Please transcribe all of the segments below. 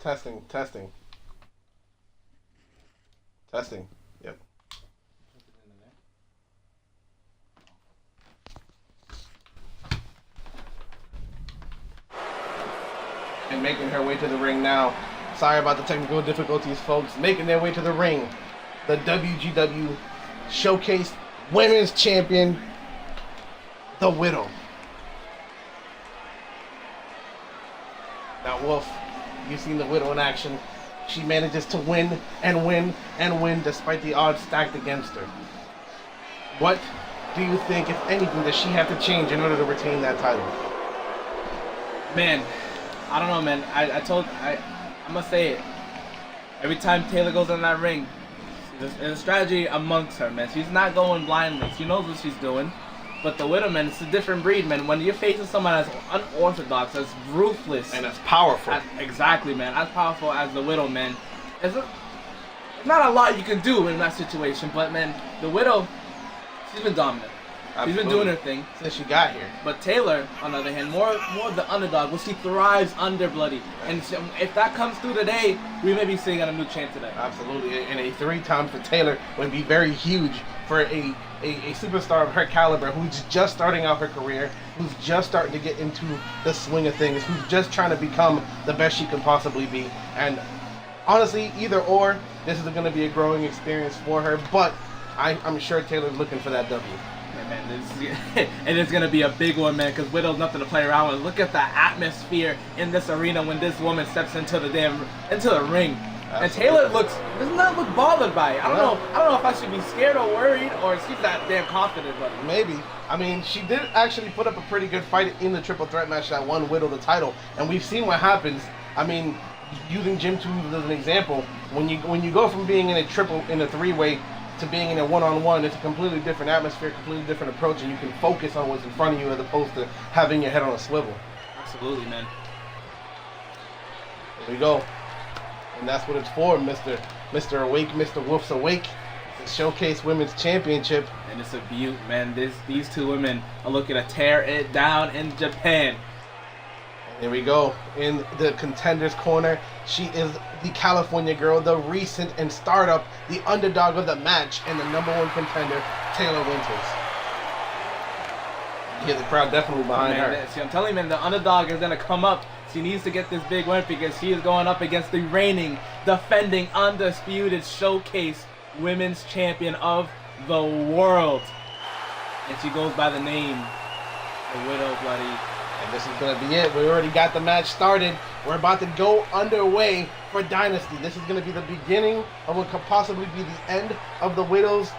Testing, testing. Testing. Yep. And making her way to the ring now. Sorry about the technical difficulties, folks. Making their way to the ring. The WGW Showcase Women's Champion, The Widow. Now, Wolf, you've seen The Widow in action. She manages to win and win and win despite the odds stacked against her. What do you think, if anything, does she have to change in order to retain that title? Man, I don't know, man. I'm gonna say it. Every time Taylor goes in that ring, there's a strategy amongst her, man. She's not going blindly. She knows what she's doing. But the Widow, man, it's a different breed, man. When you're facing someone as unorthodox, as ruthless, And as powerful. Exactly, man. As powerful as the Widow, man. There's not a lot you can do in that situation. But, man, the Widow, she's been dominant. Absolutely. She's been doing her thing Since she got here. But Taylor, on the other hand, more the underdog, where she thrives under Bloody. And if that comes through today, we may be seeing a new champ today. Absolutely. And a 3-time for Taylor would be very huge for a superstar of her caliber who's just starting out her career, who's just starting to get into the swing of things, who's just trying to become the best she can possibly be. And honestly, either or, this is going to be a growing experience for her. But I'm sure Taylor's looking for that W. Yeah, man, and it's gonna be a big one, man, because Widow's nothing to play around with. Look at the atmosphere in this arena when this woman steps into the ring. Absolutely. And Taylor does not look bothered by it. I don't know if I should be scared or worried, or she's that damn confident, buddy. Maybe. I mean, she did actually put up a pretty good fight in the triple threat match that won Widow the title, and we've seen what happens. I mean, using Jim Toombs as an example, when you go from being in a three-way to being in a one-on-one, it's a completely different atmosphere, completely different approach, and you can focus on what's in front of you as opposed to having your head on a swivel. Absolutely, man. There we go. And that's what it's for, Mr. Awake, Mr. Wolf's Awake. It's a Showcase Women's Championship. And it's a beaut, man. These two women are looking to tear it down in Japan. Here we go. In the contenders corner, she is the California girl, the recent and startup, the underdog of the match, and the #1 contender, Taylor Winters. Yeah, the crowd definitely behind her. See, I'm telling you, man, the underdog is going to come up. She needs to get this big win because she is going up against the reigning, defending, undisputed Showcase Women's Champion of the world. And she goes by the name, the Widow, Bloody. And this is going to be it. We already got the match started. We're about to go underway for Dynasty. This is going to be the beginning of what could possibly be the end of the Widow's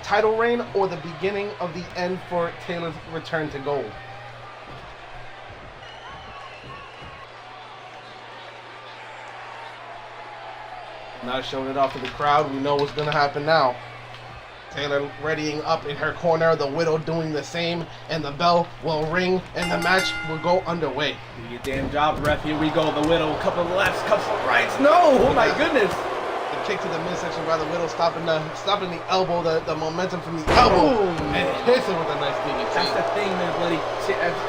title reign, or the beginning of the end for Taylor's return to gold. Now showing it off to the crowd. We know what's going to happen now. Taylor readying up in her corner, the Widow doing the same, and the bell will ring, and the match will go underway. Do your damn job, ref. Here we go. The Widow, a couple of lefts, couple of rights. No! Oh my goodness! The kick to the midsection by the Widow, stopping the elbow, the momentum from the elbow, and hits it with a nice DDT. That's the thing, man, Bloody.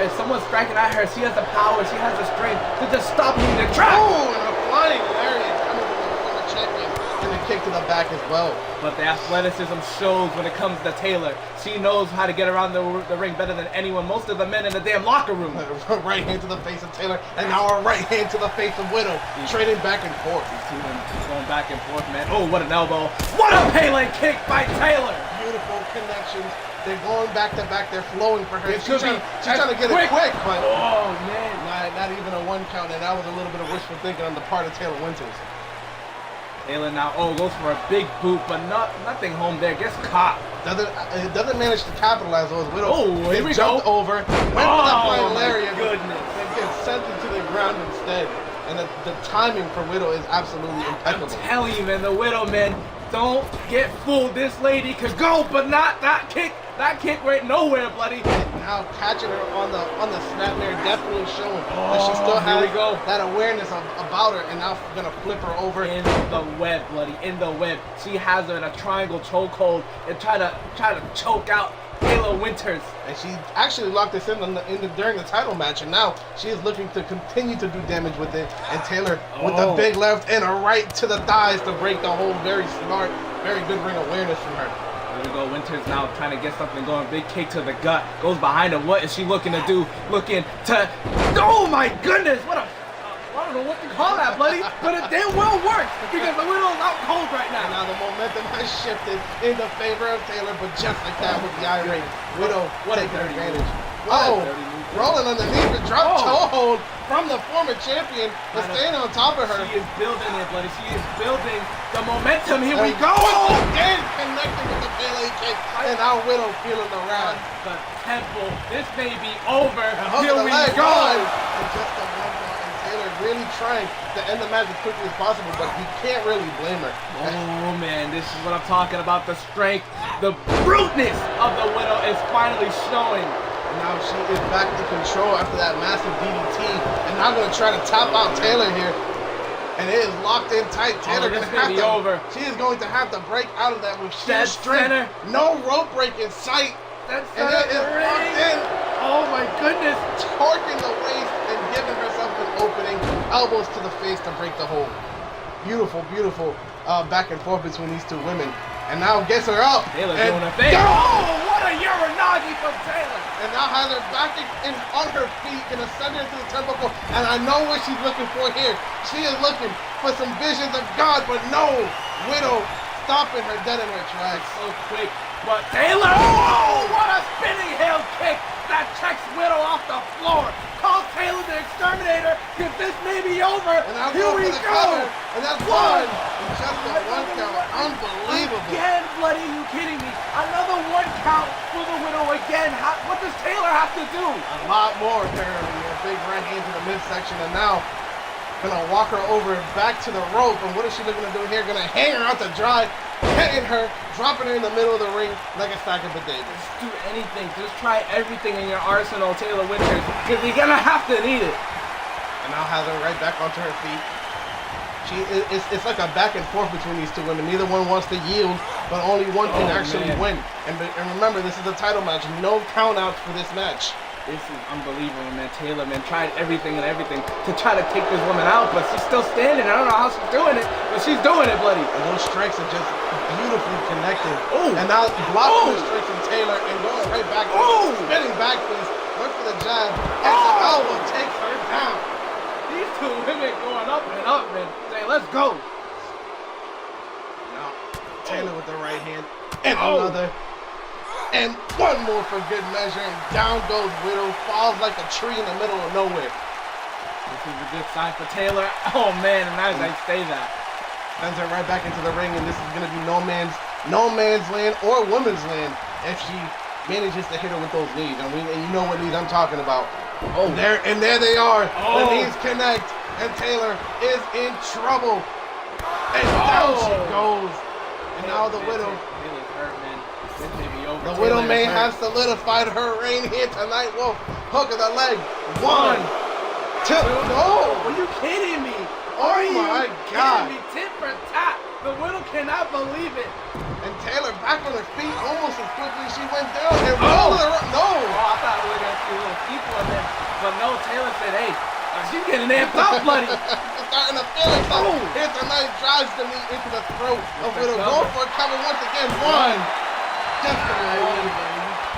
If someone's striking at her, she has the power, she has the strength to just stop him in the track. Oh, and a flying lariat coming from the former champion, and a kick to the back as well. But the athleticism shows when it comes to Taylor. She knows how to get around the ring better than anyone. Most of the men in the damn locker room. Right hand to the face of Taylor, and now a right hand to the face of Widow. Trading back and forth. These two men going back and forth, man. Oh, what an elbow. What a Pele kick by Taylor. Beautiful connections. They're going back to back. They're flowing for her. She's trying to get it quick, but oh man, not even a one count, and that was a little bit of wishful thinking on the part of Taylor Winters. Taylor now, goes for a big boot, but nothing home there. Gets caught. Doesn't manage to capitalize on his Widow. Oh, here we jumped go. over, went for that flying lariat, goodness, and gets sent into the ground instead. And the timing for Widow is absolutely impeccable. I'm telling you, man, the Widow, man, don't get fooled. This lady could go, but not that kick. That kick went nowhere, bloody. Now catching her on the snapmare, definitely showing that she still has that awareness about her, and now gonna flip her over in the web, bloody, in the web. She has her in a triangle chokehold and try to choke out Taylor Winters. And she actually locked this in during the title match, and now she is looking to continue to do damage with it. And Taylor with the big left and a right to the thighs to break the hold. Very smart, very good ring awareness from her. There we go. Winters now trying to get something going. Big kick to the gut. Goes behind her. What is she looking to do? Looking to... Oh my goodness! What a... I don't know what to call that, bloody, but it damn well works because the Widow's out cold right now. And now the momentum has shifted in the favor of Taylor, but just like that with the irate Widow taking advantage. Oh, rolling underneath the drop toe hold from the former champion, but staying on top of her. She is building it, bloody. She is building the momentum. Here we go. Again, connecting with the Pele kick, and now Widow feeling the wrath. The temple. This may be over. Here we go. And just the one ball, and Taylor really trying to end the match as quickly as possible, but you can't really blame her. Oh man, this is what I'm talking about. The strength, the bruteness of the Widow is finally showing. And now she is back in control after that massive DDT, and now going to try to tap out Taylor here. And it is locked in tight. Taylor gonna have to. Over. She is going to have to break out of that with sheer strength. Center. No rope break in sight. And it is locked in. Oh my goodness! Torquing the waist and giving herself an opening. Elbows to the face to break the hold. Beautiful, beautiful back and forth between these two women. And now gets her up. Taylor doing her thing. Oh, what a Uranagi from Taylor! And now has her back on her feet, gonna send her to the turnbuckle. And I know what she's looking for here. She is looking for some visions of God, but no, Widow stopping her dead in her tracks. So quick, but Taylor, oh, what a spinning heel kick that checks Widow off the floor. Call Taylor the Exterminator, because this may be over. And now here we go. Cover, and that's one. And just a one count, unbelievable. Again, bloody, you kidding me? Another one count for the Widow again. What does Taylor have to do? A lot more, apparently. A big right hand to the midsection, and now gonna walk her over back to the rope. And what is she looking to do here? Gonna hang her out to dry, hitting her, dropping her in the middle of the ring like a stack of potatoes. Just do anything. Just try everything in your arsenal, Taylor Winters, because you're gonna have to need it. And now has her right back onto her feet. It's like a back and forth between these two women. Neither one wants to yield, but only one can actually win. And remember, this is a title match. No countouts for this match. This is unbelievable, man. Taylor, man, tried everything to try to take this woman out, but she's still standing. I don't know how she's doing it, but she's doing it, bloody. And those strikes are just beautifully connected. Ooh. And now blocking the strikes from Taylor and going right back. Spinning back fist. Look for the jab. And the elbow takes her down. These two women going up and up, man. Say, let's go. Now, Taylor with the right hand. And another. And one more for good measure, and down goes Widow, falls like a tree in the middle of nowhere. This is a good sign for Taylor. Oh man, and as I say that, sends her right back into the ring, and this is gonna be no man's land or woman's land if she manages to hit her with those knees. And you know what knees I'm talking about. Oh, there they are. The knees connect, and Taylor is in trouble. And down she goes. And now the Widow. Taylor's hurt, man. This may be over. The Widow may have solidified her reign here tonight. Whoa, hook of the leg. 1, 2. No! Are you kidding me? Oh my God! Me? Tit for tat. The Widow cannot believe it. And Taylor back on her feet almost as quickly as she went down. And rolled her. No! Oh, I thought we were gonna see a little people in there, but no. Taylor said, "Hey, she's getting amped up, bloody." Starting to feel it. Here tonight drives the knee into the throat of Widow. Going for a cover once again. 1. Just are you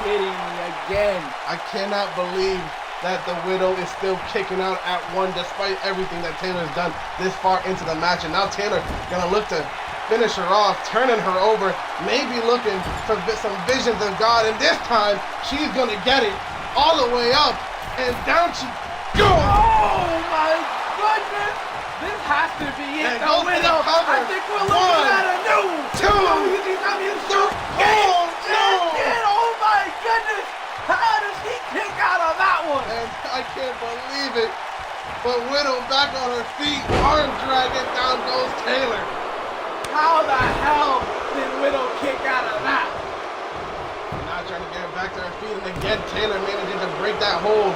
kidding me again? I cannot believe that the Widow is still kicking out at 1 despite everything that Taylor's done this far into the match. And now Taylor gonna look to finish her off, turning her over, maybe looking for some visions of God. And this time, she's gonna get it all the way up. And down she goes. Oh my goodness! This has to be it. The Widow. I think we're looking at a new 2, WGW champion. Oh my goodness! How does he kick out of that one? And I can't believe it. But Widow back on her feet, arm dragging, down goes Taylor. How the hell did Widow kick out of that? Now trying to get speed, and again, Taylor managing to break that hold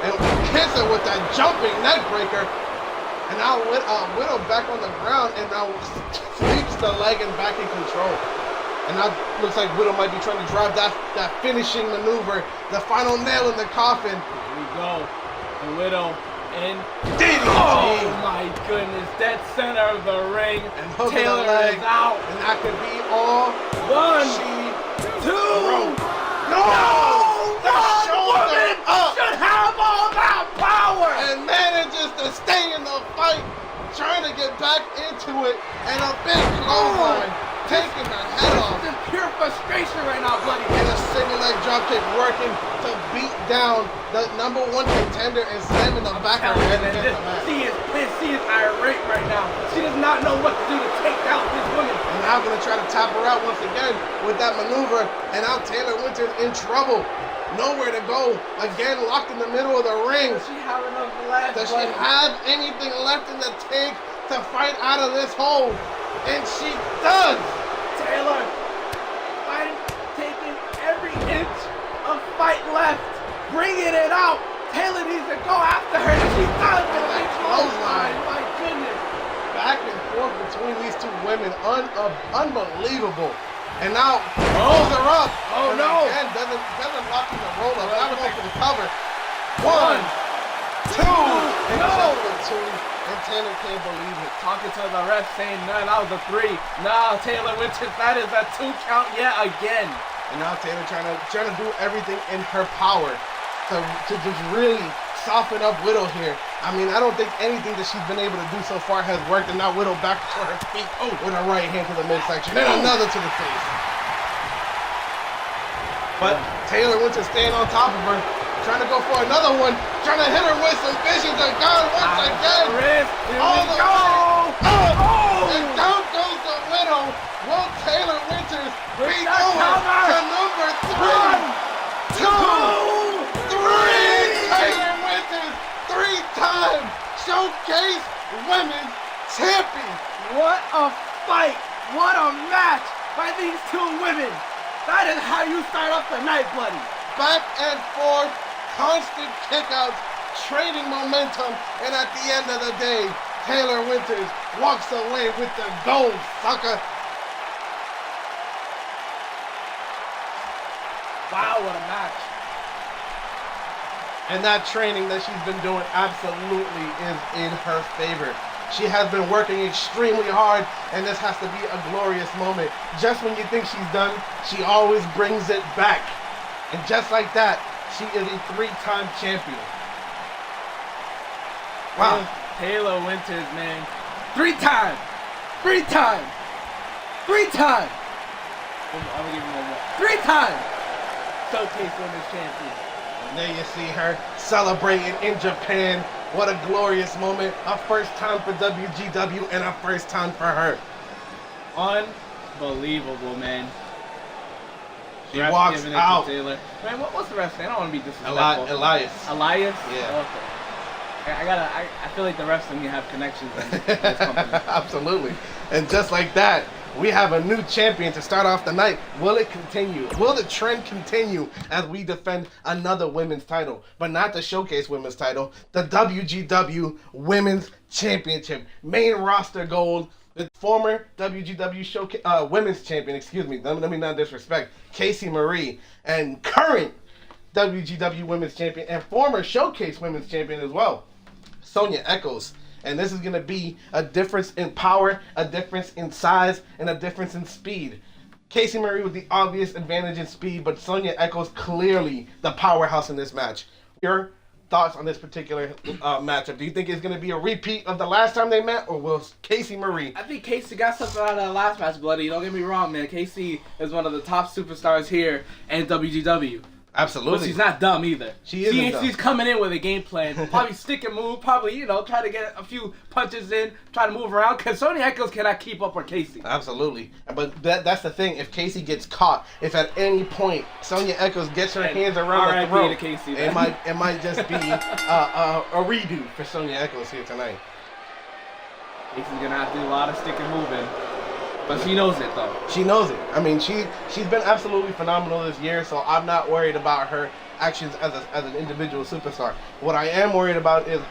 and hits her with that jumping neck breaker. And now Widow back on the ground and now sweeps the leg and back in control. And now looks like Widow might be trying to drive that finishing maneuver, the final nail in the coffin. Here we go. The Widow and DDT. Oh my goodness, dead center of the ring. And hook Taylor the leg, is out. and that could be all 1, she 2. wrote. No! That shoulder woman up. should have all that power. And manages to stay in the fight, trying to get back into it, and a big clothesline, taking her head off. This is pure frustration right now, buddy. And a single leg dropkick working to beat down the number 1 contender and slamming the back of her head against the mat. She is pissed. She is irate right now. She does not know what to do to take out this woman. And now gonna try to tap her out once again with that maneuver. And now Taylor Winters in trouble. Nowhere to go. Again, locked in the middle of the ring. Does she have enough left? Does she have anything left in the tank to fight out of this hole? And she does. Taylor, fighting, taking every inch of fight left, bringing it out. Taylor needs to go after her. And she does. And that clothesline. My goodness. Back and forth between these two women. Unbelievable. And now pulls her up. Oh and no! Again, doesn't lock in the roll up. Now going for the cover. 1, 2, and No! just the 2. And Taylor can't believe it. Talking to the ref saying, no, that was a 3. No, Taylor Winters, that is a 2 count yet again. And now Taylor trying to do everything in her power to just really soften up Widow here. I mean, I don't think anything that she's been able to do so far has worked. And now Widow back to her feet with a right hand to the midsection. Then another to the face. But Taylor Winters staying on top of her, trying to go for another one, trying to hit her with some visions of God once again. All the way up, and down goes the Widow. Will Taylor Winters be going to number 3, 2, 3? Taylor Winters, 3-time Showcase Women's Champion. What a fight! What a match by these two women! That is how you start off the night, buddy. Back and forth, constant kickouts, trading momentum, and at the end of the day, Taylor Winters walks away with the gold, sucker. Wow, what a match. And that training that she's been doing absolutely is in her favor. She has been working extremely hard, and this has to be a glorious moment. Just when you think she's done, she always brings it back. And just like that, she is a 3-time champion. Wow. Taylor Winters, man. 3-time. 3-time. 3-time. I'm gonna give you one more. 3-time. Showcase Women's Champion. And there you see her celebrating in Japan. What a glorious moment. A first time for WGW and a first time for her. Unbelievable, man. She walks out. Taylor. Man, what's the rest saying? I don't want to be disrespectful. Elias. Elias? Yeah. Okay. I feel like the rest of me have connections in this company. Absolutely. And just like that, we have a new champion to start off the night. Will it continue? Will the trend continue as we defend another women's title? But not the Showcase Women's title, the WGW Women's Championship. Main roster gold. The former WGW Showcase Women's Champion, excuse me, let me not disrespect, Casey Marie, and current WGW Women's Champion and former Showcase Women's Champion as well, Sonya Echoes. And this is going to be a difference in power, a difference in size, and a difference in speed. Casey Marie with the obvious advantage in speed, but Sonya Echoes clearly the powerhouse in this match. Your thoughts on this particular matchup? Do you think it's going to be a repeat of the last time they met, or will Casey Marie? I think Casey got something out of the last match, buddy. Don't get me wrong, man. Casey is one of the top superstars here in WGW. Absolutely. But she's not dumb either. Isn't dumb. She's coming in with a game plan. Probably stick and move. Probably, try to get a few punches in. Try to move around. Because Sonya Echoes cannot keep up with Casey. Absolutely. But that's the thing. If Casey gets caught, if at any point Sonya Echoes gets her hands around the throat, Casey, it might just be a redo for Sonya Echoes here tonight. Casey's going to have to do a lot of stick and moving. But she knows it though. She knows it. I mean, she's been absolutely phenomenal this year, so I'm not worried about her actions as an individual superstar. What I am worried about is,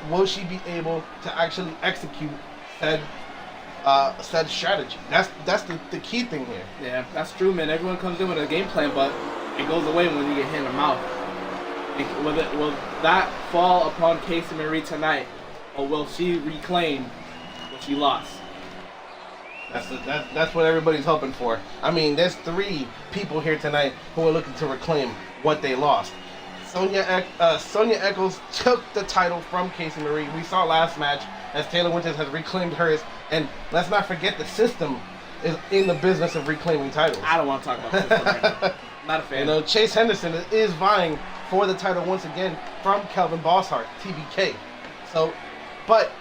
will she be able to actually execute said strategy? That's the key thing here. Yeah, that's true, man. Everyone comes in with a game plan, but it goes away when you get hit in the mouth. Will that fall upon Casey Marie tonight, or will she reclaim what she lost? That's what everybody's hoping for. I mean, there's 3 people here tonight who are looking to reclaim what they lost. Sonya Echols took the title from Casey Marie. We saw last match as Taylor Winters has reclaimed hers, and let's not forget the system is in the business of reclaiming titles. I don't want to talk about this right now. Not a fan. You know, Chase Henderson is vying for the title once again from Kelvin Bosshart, TBK. So, but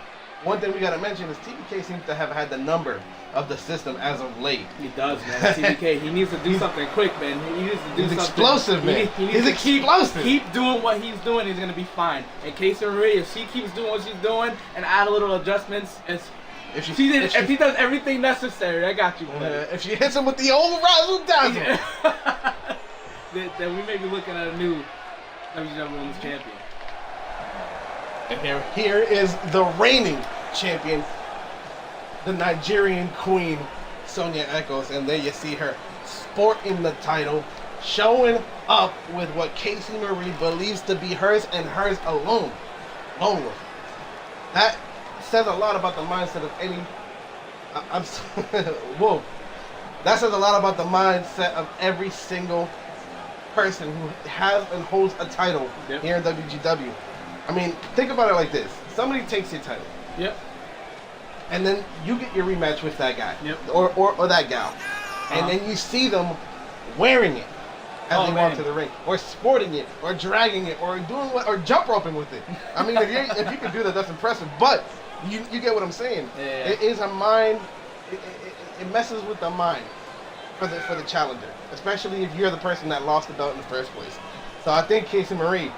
one thing we got to mention is TBK seems to have had the number of the system as of late. He does, man. TBK, he needs to do something quick, man. He needs to do something. He's explosive, man. He's explosive. Keep doing what he's doing. He's gonna be fine. And Casey Marie, if she keeps doing what she's doing and add a little adjustments, if he does everything necessary, I got you, man. If she hits him with the old razzle dazzle, then we may be looking at a new WGW Women's Champion. And here is the reigning champion, the Nigerian queen, Sonya Echols, and there you see her sporting the title, showing up with what Casey Marie believes to be hers and hers alone. That says a lot about the mindset of any. Whoa. That says a lot about the mindset of every single person who has and holds a title here in WGW. I mean, think about it like this: somebody takes your title. Yep. And then you get your rematch with that guy, or that gal, and then you see them wearing it as they walk to the ring, or sporting it, or dragging it, or doing or jump roping with it. I mean, if you can do that, that's impressive. But you get what I'm saying. Yeah. It is a mind. It messes with the mind for the challenger, especially if you're the person that lost the belt in the first place. So I think Casey Marie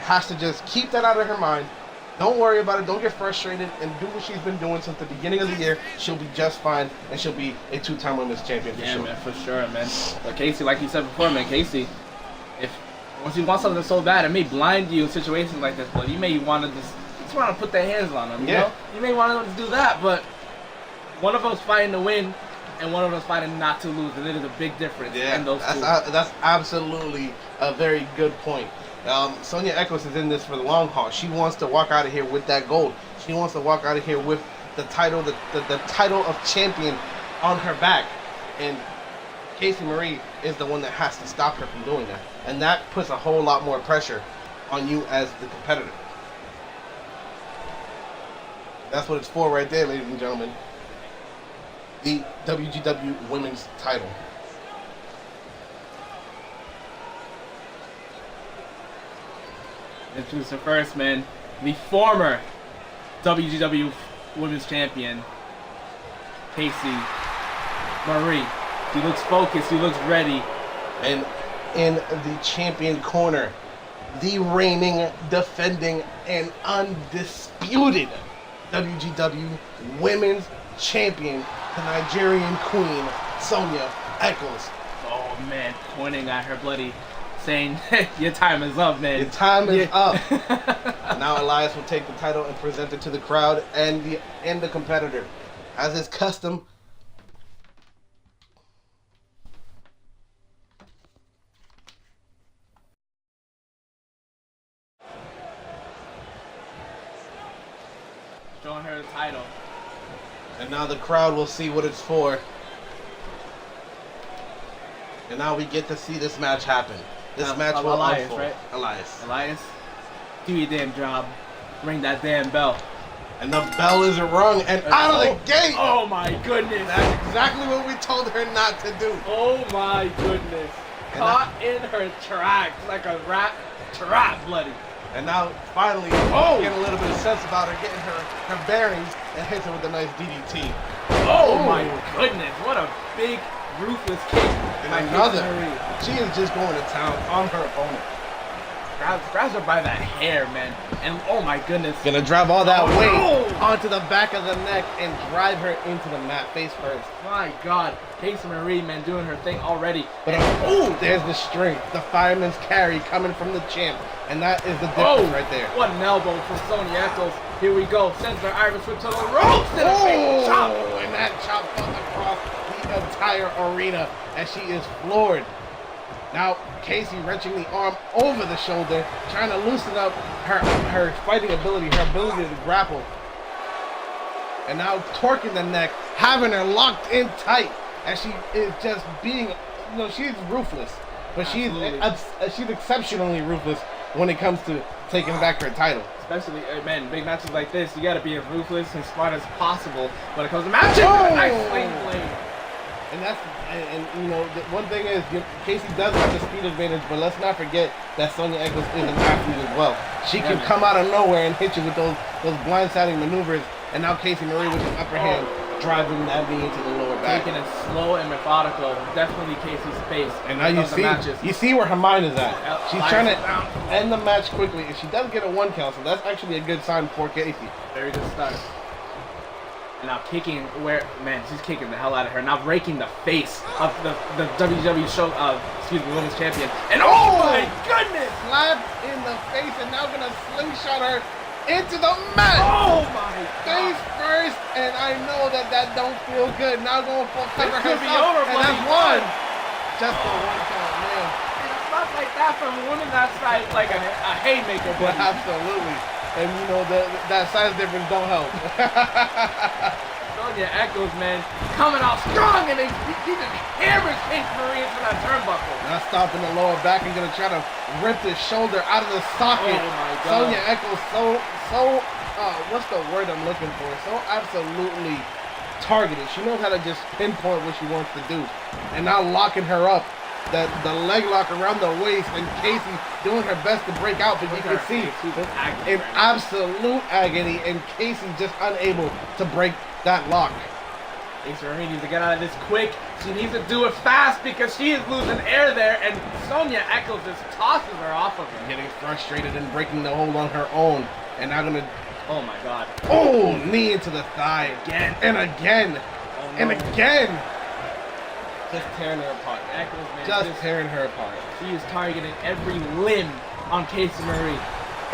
has to just keep that out of her mind. Don't worry about it. Don't get frustrated, and do what she's been doing since the beginning of the year. She'll be just fine, and she'll be a 2-time women's champion for sure. Yeah, man, for sure, man. But Casey, like you said before, man, Casey, once you want something so bad, it may blind you in situations like this, but you may want to just want to put their hands on them. You know, you may want to do that, but one of us fighting to win, and one of us fighting not to lose, and it is a big difference in those two. That's absolutely a very good point. Sonya Echols is in this for the long haul. She wants to walk out of here with that gold. She wants to walk out of here with the title, the title of champion on her back. And Casey Marie is the one that has to stop her from doing that. And that puts a whole lot more pressure on you as the competitor. That's what it's for right there, ladies and gentlemen. The WGW Women's title. Introduce her first, man. The former WGW Women's Champion, Casey Marie. She looks focused. She looks ready. And in the champion corner, the reigning, defending, and undisputed WGW Women's Champion, the Nigerian Queen, Sonya Echols. Oh, man. Pointing at her bloody, saying, your time is up, man. Your time is up. Now Elias will take the title and present it to the crowd and the competitor. As is custom, showing her the title. and now the crowd will see what it's for. And now we get to see this match happen. This match will Elias, unfold. right? Elias. Do your damn job. Ring that damn bell. And the bell is rung and out of the gate. Oh my goodness. That's exactly what we told her not to do. Oh my goodness. Caught in her tracks like a rat trap, bloody. And now finally getting a little bit of sense about her, getting her bearings, and hits her with a nice DDT. Oh my goodness. What a big ruthless kick. And another. She is just going to town on her opponent. grabs her by that hair, man. And oh my goodness. Gonna drive all that weight no! onto the back of the neck and drive her into the mat face first. My God, Casey Marie, man, doing her thing already. But there's the strength, the fireman's carry coming from the champ, and that is the difference right there. What an elbow from Sonya Eccles. Here we go. Sends her Irish whip to the ropes and a big chop. And that chop goes across the entire arena as she is floored. Now Casey wrenching the arm over the shoulder, trying to loosen up her fighting ability, her ability to grapple. And now torquing the neck, having her locked in tight as she is just being, she's ruthless, but she's exceptionally ruthless when it comes to taking back her title. Especially, man, big matches like this, you gotta be as ruthless and smart as possible when it comes to matching. Nice swing blade. And that's, the one thing is, Casey does have the speed advantage, but let's not forget that Sonya Eccles is an athlete as well. She can come out of nowhere and hit you with those blindsiding maneuvers, and now Casey Marie with his upper hand driving that knee into the lower back. Taking it slow and methodical, definitely Casey's pace. And now you see where her mind is at. She's trying to end the match quickly, and she does get a 1 count, so that's actually a good sign for Casey. Very good start. And now kicking she's kicking the hell out of her. Now breaking the face of the WGW women's champion. And oh my goodness! Slap in the face, and now gonna slingshot her into the mat. Oh my face first, and I know that don't feel good. Now going for cover herself, and that's one. Just a 1 count, man. And a spot like that from a woman that size, like a haymaker, buddy. Absolutely. And that size difference don't help. Sonya Eccles, man, coming out strong, and he just hammers Casey Marie into that turnbuckle. Now stopping the lower back and gonna try to rip the shoulder out of the socket. Oh my God. Sonya Eccles what's the word I'm looking for? So absolutely targeted. She knows how to just pinpoint what she wants to do. And now locking her up. The leg lock around the waist, and Casey doing her best to break out, but you can see in absolute agony, and Casey just unable to break that lock. Casey Marie needs to get out of this quick. She needs to do it fast because she is losing air there, and Sonya Eccles just tosses her off of her. Getting frustrated and breaking the hold on her own, and now gonna, oh my God. Oh, knee into the thigh again and again and again. Just tearing her apart. Eccles, man, just tearing her apart. She is targeting every limb on Casey Marie.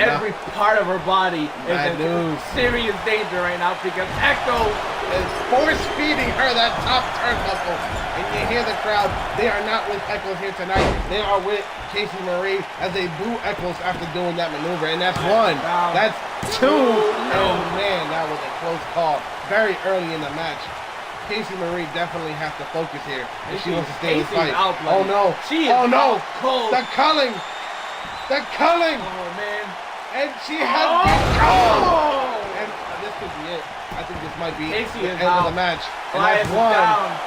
Every part of her body is in serious danger right now because Eccles is force-feeding her that top turnbuckle. And you hear the crowd, they are not with Eccles here tonight. They are with Casey Marie as they boo Eccles after doing that maneuver. And that's one. That's two. Oh man, that was a close call. Very early in the match. Casey Marie definitely has to focus here if she wants to stay in the fight. Oh no! Oh no! The culling! The culling! Oh man! And she has been called! And this could be it. I think this might be the end of the match. And that's one.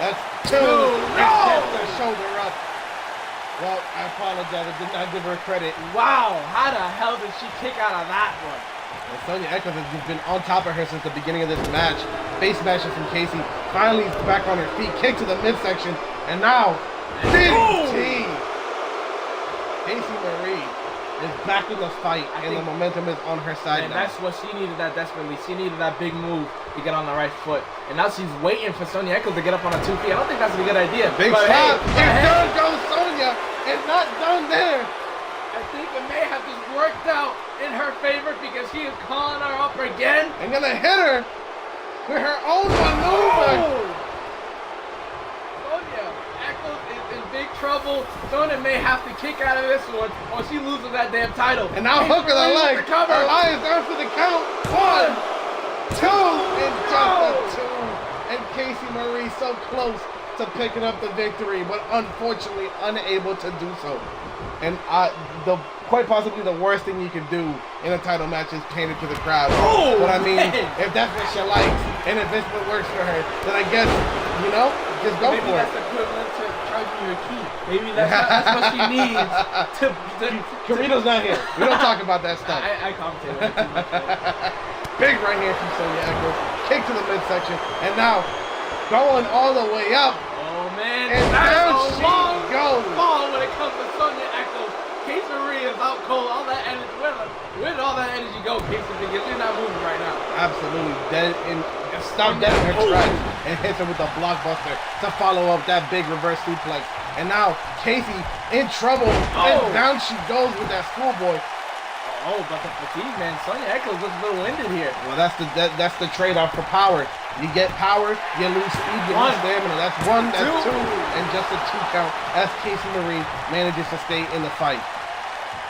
That's two. Gets the shoulder up. Well, I apologize. I did not give her credit. Wow! How the hell did she kick out of that one? And Sonya Eccles has just been on top of her since the beginning of this match. Face smashing from Casey. Finally back on her feet. Kick to the midsection. And now, DDT! Casey Marie is back in the fight, and the momentum is on her side now. That's what she needed that desperately. She needed that big move to get on the right foot. And now she's waiting for Sonya Eccles to get up on her 2 feet. I don't think that's a good idea. Big shot! And there goes Sonya! It's not done there! I think it may have just worked out in her favor because she is calling her up again. And gonna hit her with her own maneuver. Sonya Eccles is in big trouble. Sonya may have to kick out of this one or she loses that damn title. And now hook her the leg. Elias down for the count. 1, 2, and just a 2. And Casey Marie so close to picking up the victory, but unfortunately unable to do so. And quite possibly the worst thing you can do in a title match is paint it to the crowd. Oh, but I mean, if that's what she likes, and if it's what works for her, then I guess, just go for it. Maybe that's equivalent to charging your key. Maybe that's what she needs to Carito's not here. We don't talk about that stuff. I commentate on it too much. Big right hand from Sonya Eccles. Kick to the midsection. And now, going all the way up. Oh, man. And down she goes. Fall when it comes to Sonya Eccles. Casey Marie is out cold, all that energy. Where did all that energy go, Casey? Because you're not moving right now. Absolutely dead in stopped dead in her tracks and hits her with a blockbuster to follow up that big reverse suplex. And now Casey in trouble, and down she goes with that schoolboy. Oh, but the fatigue, man. Sonya Echoes looks a little winded here. Well, that's the trade-off for power. You get power, you lose speed, you lose stamina. That's one, that's two, and just a 2 count as Casey Marie manages to stay in the fight.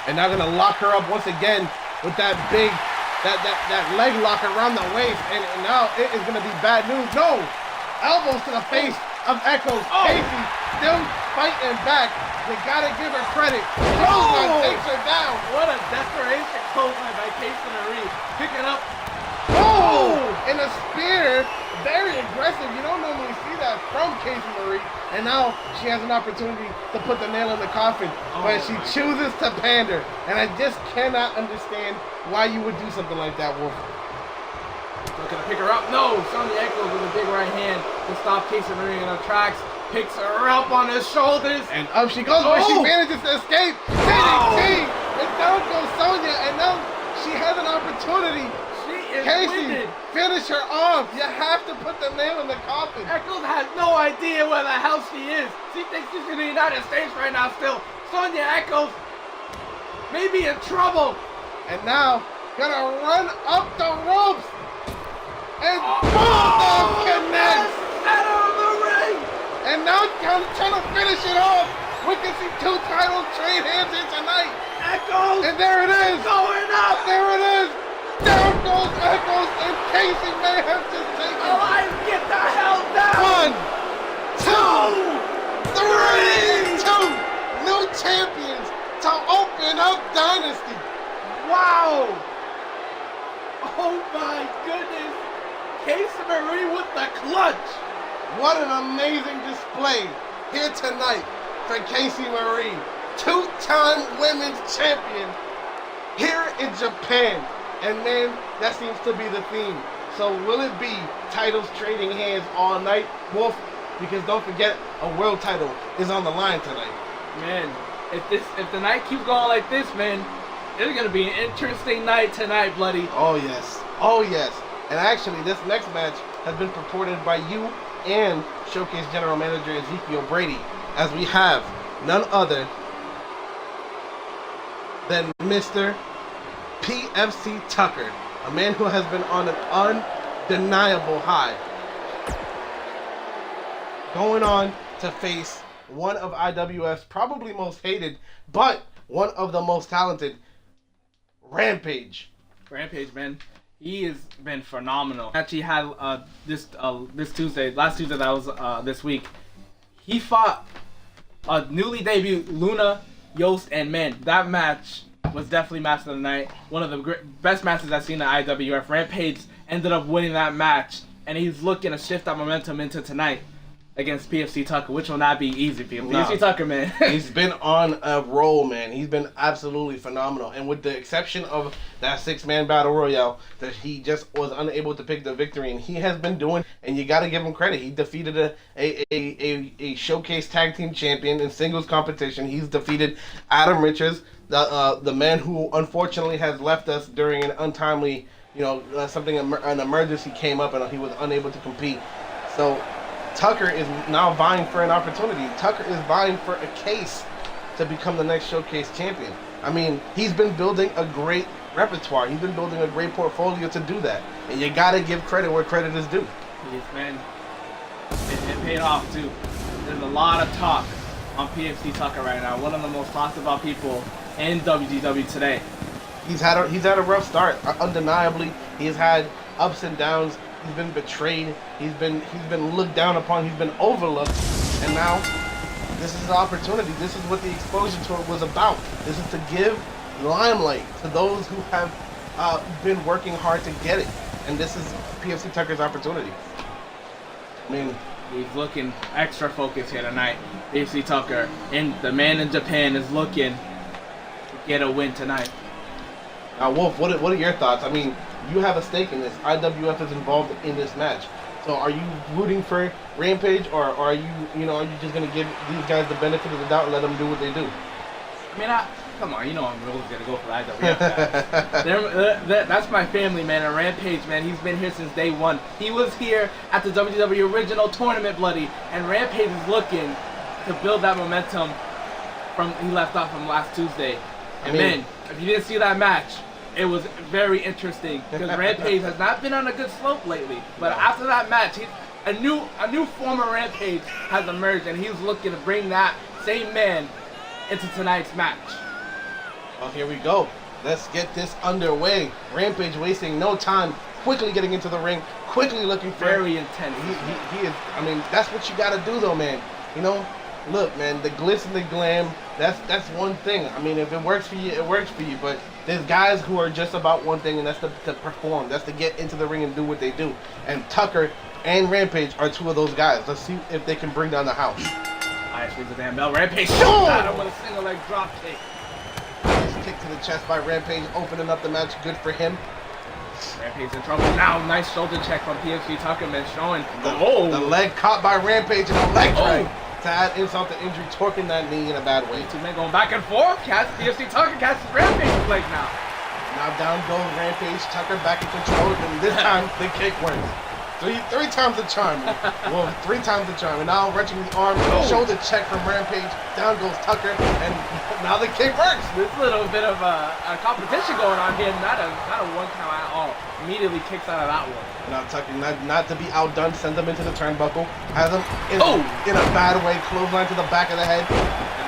And now gonna lock her up once again with that big, that leg lock around the waist, and now it is gonna be bad news. No, elbows to the face of Echoes. Casey still fighting back. You gotta give her credit. Clothesline takes her down. What a desperation clothesline by Casey Marie. Picking up. And a spear. Very aggressive. You don't normally see that from Casey Marie. And now she has an opportunity to put the nail in the coffin. But she chooses to pander. And I just cannot understand why you would do something like that, Wolf. Not gonna pick her up. No, Sonya Echoes with a big right hand to stop Casey Marie in her tracks. Picks her up on his shoulders. And up she goes, but she manages to escape. DDT! And down goes Sonya, and now she has an opportunity. She is Casey, winded. finish her off. You have to put the nail in the coffin. Echoes has no idea where the hell she is. She thinks she's in the United States right now still. Sonya Echoes may be in trouble. And now, gonna run up the ropes. And boom, connects. Out of the ring. And now trying to finish it off. We can see 2 titles trade hands here tonight. Echoes. And there it is. Going up. There it is. Down goes Echoes, and Casey may have just taken. Alive, get the hell down. 1, 2, 3, 2. New champions to open up Dynasty. Wow. Oh my goodness. Casey Marie with the clutch. What an amazing display here tonight for Casey Marie, 2-time women's champion here in Japan. And man, that seems to be the theme. So will it be titles trading hands all night, Wolf? Because don't forget, a world title is on the line tonight. Man, if the night keeps going like this, man, it's gonna be an interesting night tonight, bloody. Oh yes, oh yes. And actually, this next match has been purported by you and Showcase General Manager Ezekiel Brady, as we have none other than Mr. PFC Tucker, a man who has been on an undeniable high, going on to face one of IWF's probably most hated, but one of the most talented, Rampage. Rampage, man. He has been phenomenal. Actually had this Tuesday, last Tuesday that was this week, he fought a newly debuted Luna, Yost, and man, that match was definitely match of the night. One of the best matches I've seen in IWF. Rampage ended up winning that match, and he's looking to shift that momentum into tonight against PFC Tucker, which will not be easy for him. PFC Tucker, man. He's been on a roll, man. He's been absolutely phenomenal. And with the exception of that 6-man battle royale that he just was unable to pick the victory, and he has been doing, and you got to give him credit. He defeated a showcase tag team champion in singles competition. He's defeated Adam Richards, the man who unfortunately has left us during an untimely, an emergency came up and he was unable to compete. So Tucker is now vying for an opportunity. Tucker is vying for a case to become the next showcase champion. I mean, he's been building a great repertoire. He's been building a great portfolio to do that. And you got to give credit where credit is due. Yes, man. It paid off, too. There's a lot of talk on PFC Tucker right now. One of the most talked about people in WGW today. He's had a rough start. Undeniably, he's had ups and downs. He's been betrayed. He's been looked down upon. He's been overlooked. And now, this is an opportunity. This is what the exposure tour was about. This is to give limelight to those who have been working hard to get it. And this is PFC Tucker's opportunity. I mean, he's looking extra focused here tonight. PFC Tucker, and the man in Japan, is looking to get a win tonight. Now, Wolf, what are your thoughts? I mean, you have a stake in this. IWF is involved in this match. So are you rooting for Rampage, or are you just going to give these guys the benefit of the doubt and let them do what they do? I mean, Come on, you know I'm really gonna go for the IWF guys. That's my family, man. And Rampage, man, he's been here since day one. He was here at the WGW original tournament, bloody, and Rampage is looking to build that momentum from he left off from last Tuesday. And man, if you didn't see that match, it was very interesting because Rampage has not been on a good slope lately. But after that match, a new former Rampage has emerged, and he's looking to bring that same man into tonight's match. Well, here we go. Let's get this underway. Rampage wasting no time, quickly getting into the ring, quickly looking for... Very intense. He is, I mean, that's what you gotta do though, man. You know, look, man, the glitz and the glam, that's one thing. I mean, if it works for you, it works for you. But there's guys who are just about one thing, and that's to perform. That's to get into the ring and do what they do. And Tucker and Rampage are two of those guys. Let's see if they can bring down the house. Nice, rings the damn bell. Rampage shoots at him with a single leg drop kick. Nice kick to the chest by Rampage, opening up the match. Good for him. Rampage in trouble now. Nice shoulder check from PFC Tucker, man, showing the leg caught by Rampage and a leg drag. To add insult to injury, torquing that knee in a bad way. Two men going back and forth. PFC Tucker catches Rampage's leg now. Now down goes Rampage. Tucker back in control, and this time the kick works. Three times the charm. Well, 3 times the charm. And now wrenching the arm, shoulder check from Rampage. Down goes Tucker, and now the kick works. There's a little bit of a competition going on here. Not a 1 count at all. Immediately kicks out of that one. Now Tucker, not to be outdone, sends him into the turnbuckle. Has him in a bad way. Clothesline to the back of the head.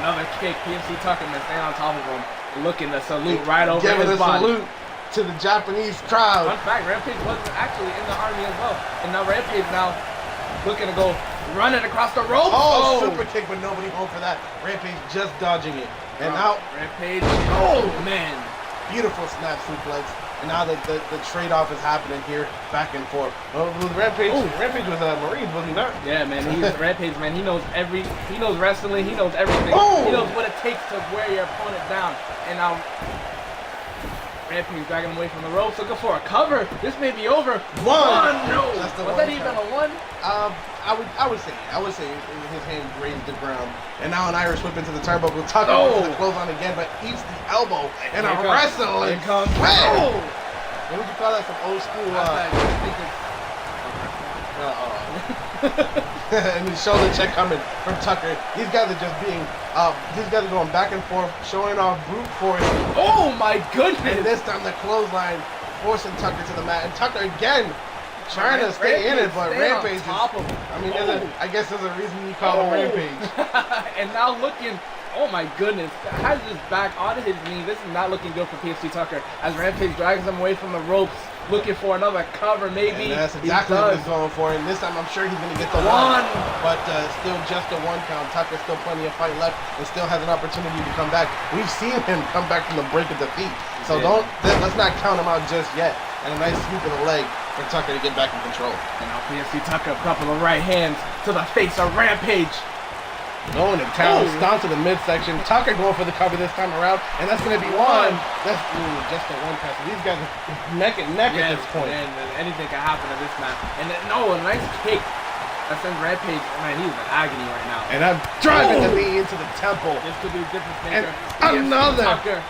Another kick. PFC Tucker, man, staying on top of him. Looking to salute right over his body. Giving a salute to the Japanese crowd. Fun fact, Rampage wasn't actually in the army as well. And now Rampage now looking to go running across the rope. Oh, super kick, but nobody home for that. Rampage just dodging it. And now Rampage, oh man. Beautiful snap suplex. And now the trade-off is happening here, back and forth. Well, Rampage was a Marine, was he not? Yeah, man, he's Rampage, man. He knows wrestling, he knows everything. He knows what it takes to wear your opponent down. And now Rampage dragging him away from the ropes, looking for a cover. This may be over. One. No. Was that even a 1? I would say his hand grazed the ground. And now an Irish whip into the turnbuckle. Tucker to the clothesline again, but eats the elbow and a wrestling. What would you call that? Some old school. And the shoulder check coming from Tucker. These guys are just being, these guys are going back and forth, showing off brute force. Oh my goodness! And this time the clothesline forcing Tucker to the mat. And Tucker again trying to stay in it, but Rampage is, I mean, I guess there's a reason you call him Rampage. And now looking, oh my goodness, has his back on his knee. This is not looking good for PFC Tucker as Rampage drags him away from the ropes. Looking for another cover, maybe. And that's exactly what he's going for. And this time, I'm sure he's going to get the one. But still just a 1 count. Tucker still plenty of fight left and still has an opportunity to come back. We've seen him come back from the brink of defeat. So let's not count him out just yet. And a nice sweep of the leg for Tucker to get back in control. And now PFC Tucker, a couple of right hands to the face of Rampage. Going to town, stomp to the midsection. Tucker going for the cover this time around, and that's going to be 1. That's just a 1 pass. These guys are neck and neck at this point. And anything can happen in this match. And a nice kick. That sends Rampage, man, he's in agony right now. And I'm driving the knee into the temple. This could be a difference maker. And another. Tucker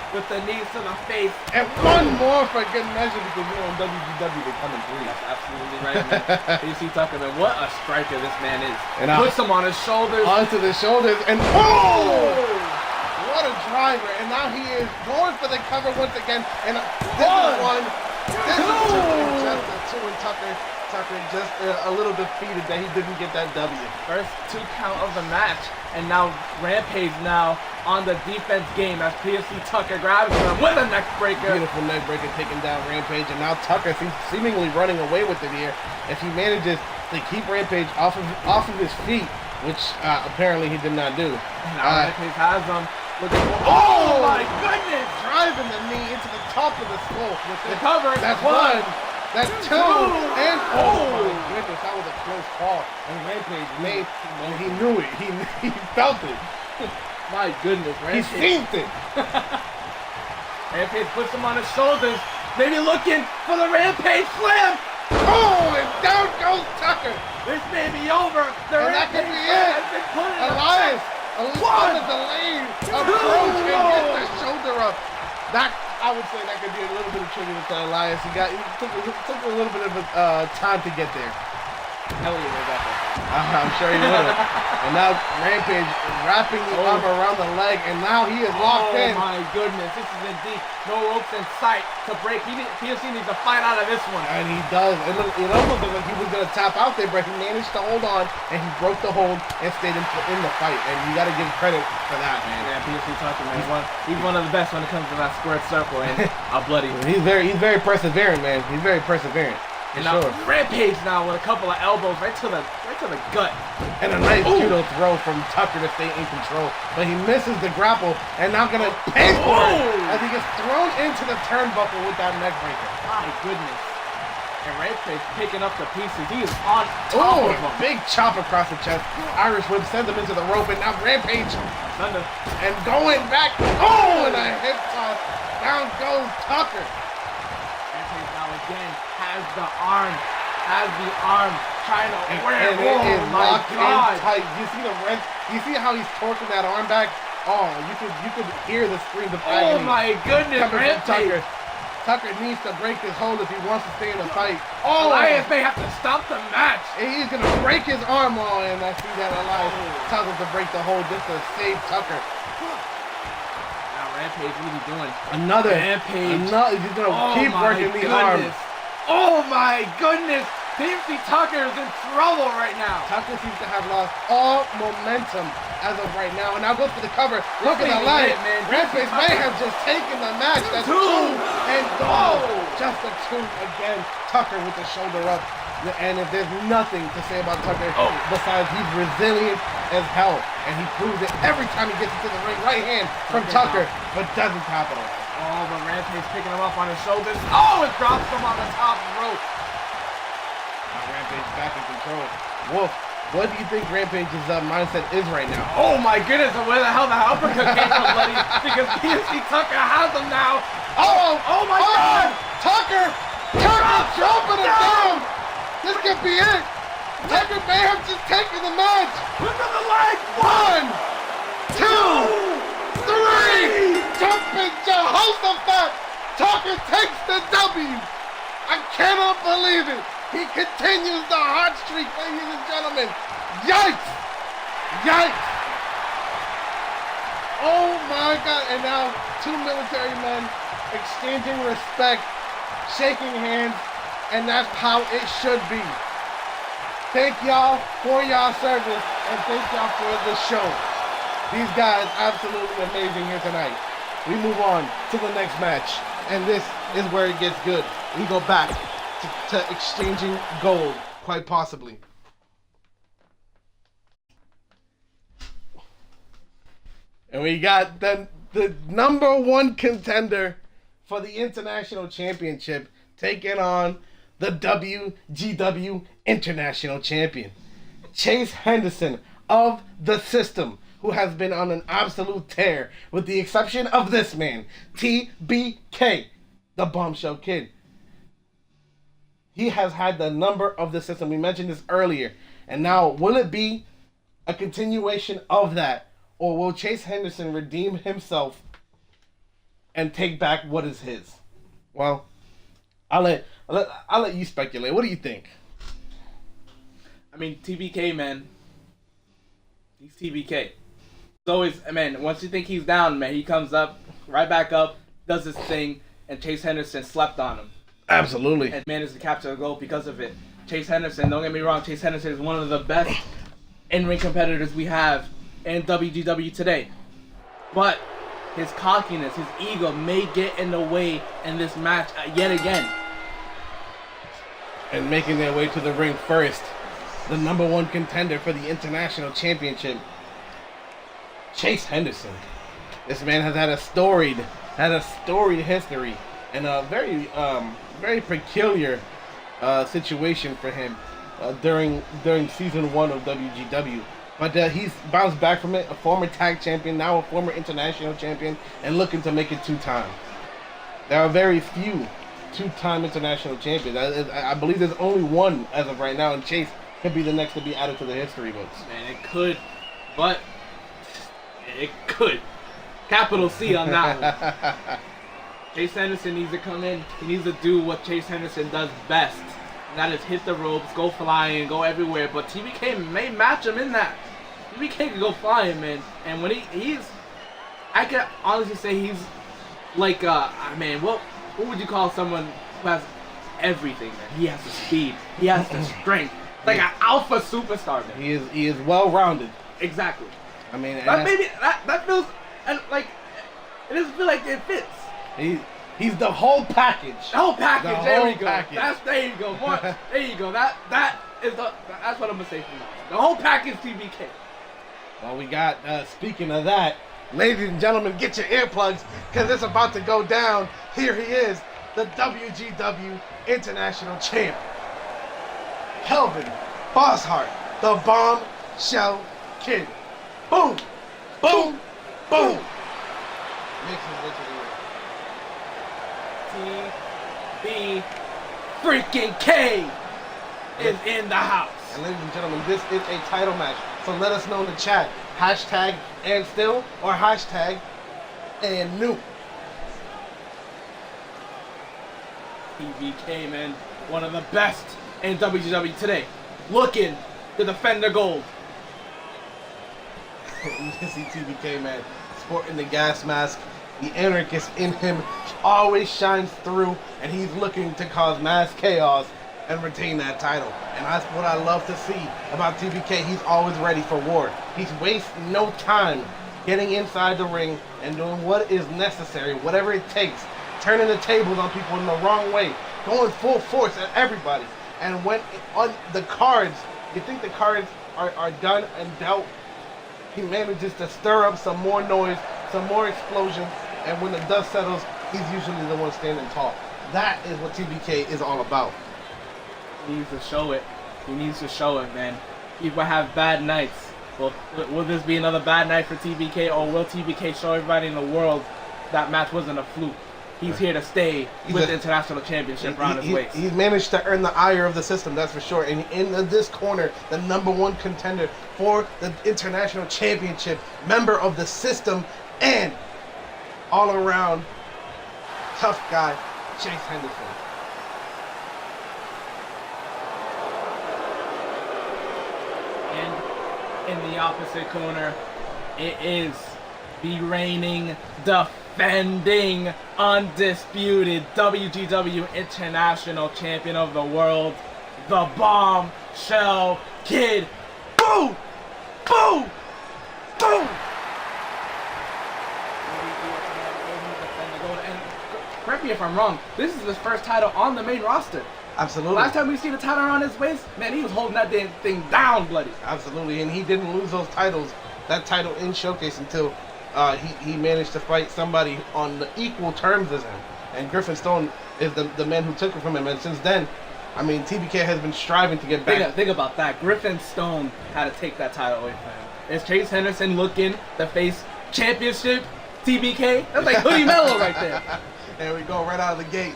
with the knees to the face. And 1 more for good measure because you know in WGW they come in 3. That's absolutely right, man. PFC Tucker, man, what a striker this man is. And puts him on his shoulders. Onto the shoulders. And what a driver. And now he is going for the cover once again. And this is 1. This is 2. And just a 2 and Tucker just a little defeated that he didn't get that W. First 2 count of the match. And now Rampage now on the defense game as PFC Tucker grabs him with a neck breaker. Beautiful neck breaker taking down Rampage. And now Tucker seems seemingly running away with it here. If he manages to keep Rampage off of his feet, which apparently he did not do. Now Rampage has him. Looking for, oh my goodness! Driving the knee into the top of the skull. With the cover. That's 1. That's 2, and oh my goodness, that was a close call. And Rampage he knew it. He felt it. My goodness, Rampage. He seen it. Rampage puts him on his shoulders, maybe looking for the Rampage slam. Oh, and down goes Tucker. This may be over. The and that could be it. has been put in A lot of delayed approach and get the shoulder up. That, I would say that could be a little bit of trigger to Elias. He took a little bit of time to get there. Hell yeah, we got that. I'm sure he would have. And now Rampage wrapping the arm around the leg, and now he is locked in. Oh my goodness, this is indeed no ropes in sight to break. PFC needs to fight out of this one. And he does. It almost looked like he was going to tap out there, but he managed to hold on, and he broke the hold and stayed in the fight. And you got to give credit for that, man. Yeah, PFC talking, man. He's one of the best when it comes to that squared circle, and I'll bloody. He's very perseverant, man. He's very perseverant. And now Rampage now with a couple of elbows right to the gut. And a nice judo throw from Tucker to stay in control. But he misses the grapple and now gonna pay for it as he gets thrown into the turnbuckle with that neck breaker. My goodness. And Rampage picking up the pieces. He is on top of him. Big chop across the chest. Irish whip sends him into the rope, and now Rampage and going back. And a hip toss. Down goes Tucker. Rampage now again has the arm, trying to and it is locked in tight. You see the wrench? You see how he's torquing that arm back? Oh, you could hear the screams of agony. Oh my goodness, Rampage! Tucker needs to break this hold if he wants to stay in the fight. Elias may have to stop the match. And he's gonna break his arm on, and I see that Elias tells him to break the hold just to save Tucker. Now Rampage, what is he doing? Another Rampage. He's gonna keep working the arm. Oh my goodness! PFC Tucker is in trouble right now. Tucker seems to have lost all momentum as of right now, and now goes for the cover. Look at the leg. Rampage may have just taken the match. That's two and just a two again. Tucker with the shoulder up. And if there's nothing to say about Tucker besides he's resilient as hell, and he proves it every time he gets into the ring. Right hand from Tucker, but doesn't capitalize. Oh, but Rampage picking him up on his shoulders. Oh, it drops him on the top rope. Now Rampage back in control. Wolf, what do you think Rampage's mindset is right now? Oh my goodness, and where the hell the uppercut came from, buddy? Because PFC Tucker has him now. Oh my God! Tucker dropping it down. This could be it. Tucker may have just taken the match. Look at the leg. 1, 2, 3. Jumping Jehoshaphat. Tucker takes the W. I cannot believe it. He continues the hot streak, ladies and gentlemen. Yikes! Yikes! Oh my God! And now two military men exchanging respect, shaking hands, and that's how it should be. Thank y'all for y'all service, and thank y'all for the show. These guys absolutely amazing here tonight. We move on to the next match, and this is where it gets good. We go back to exchanging gold, quite possibly. And we got the number one contender for the International Championship taking on the WGW International Champion, Chase Henderson of the System, who has been on an absolute tear, with the exception of this man, TBK, the Bombshell Kid. He has had the number of the System. We mentioned this earlier. And now, will it be a continuation of that? Or will Chase Henderson redeem himself and take back what is his? Well, I'll let you speculate. What do you think? I mean, TBK, man. He's TBK. It's always, man, once you think he's down, man, he comes up, right back up, does his thing, and Chase Henderson slept on him. Absolutely. And managed to capture a goal because of it. Chase Henderson, don't get me wrong, Chase Henderson is one of the best in-ring competitors we have in WGW today. But his cockiness, his ego may get in the way in this match yet again. And making their way to the ring first, the number one contender for the International Championship, Chase Henderson. This man has had a storied history and a very peculiar situation for him during season 1 of WGW. But he's bounced back from it, a former tag champion, now a former international champion, and looking to make it 2-time. There are very few 2-time international champions. I believe there's only one as of right now, and Chase could be the next to be added to the history books. Man, it could, but It could. Capital C on that one. Chase Henderson needs to come in. He needs to do what Chase Henderson does best. And that is hit the ropes, go flying, go everywhere. But TBK may match him in that. TBK can go flying, man. And when he's... I can honestly say he's like, man, what would you call someone who has everything, man? He has the speed. He has the strength. Like an alpha superstar, man. He is well-rounded. Exactly. I mean, that feels like it doesn't feel like it fits. He's the whole package. The whole package. The there whole we go. package. There you go. More, there you go. That's what I'm gonna say from now. The whole package, TBK. Well, we got. Speaking of that, ladies and gentlemen, get your earplugs because it's about to go down. Here he is, the WGW International Champ, Kelvin Bosshart, the Bombshell Kid. Boom, boom, boom. Makes his way to the ring. TB freaking K is in the house. And ladies and gentlemen, this is a title match. So let us know in the chat. Hashtag and still or hashtag and new. TBK, man, one of the best in WGW today. Looking to defend the gold. You can see TBK, man, sporting the gas mask. The anarchist in him always shines through, and he's looking to cause mass chaos and retain that title. And that's what I love to see about TBK. He's always ready for war. He's wasting no time getting inside the ring and doing what is necessary, whatever it takes, turning the tables on people in the wrong way, going full force at everybody. And when on the cards, you think the cards are done and dealt, he manages to stir up some more noise, some more explosions, and when the dust settles, he's usually the one standing tall. That is what TBK is all about. He needs to show it. He needs to show it, man. People have bad nights. Well, will this be another bad night for TBK, or will TBK show everybody in the world that match wasn't a fluke? He's here to stay with the International Championship around his waist. He's managed to earn the ire of the system, that's for sure. And in this corner, the #1 contender for the International Championship, member of the system, and all around tough guy, Chase Henderson. And in the opposite corner, it is the reigning, defending, undisputed WGW International Champion of the World, the Bombshell Kid. Boom! Boom! Boom! And correct me if I'm wrong, this is his first title on the main roster. Absolutely. Last time we seen a title around his waist, man, he was holding that damn thing down, bloody. Absolutely, and he didn't lose those titles, that title in Showcase until he managed to fight somebody on the equal terms as him. And Griffin Stone is the man who took it from him. And since then, I mean, TBK has been striving to get back. Think about that. Griffin Stone had to take that title away from him. Is Chase Henderson looking to face championship TBK? That's like Hoodie Mello right there. There we go, right out of the gate.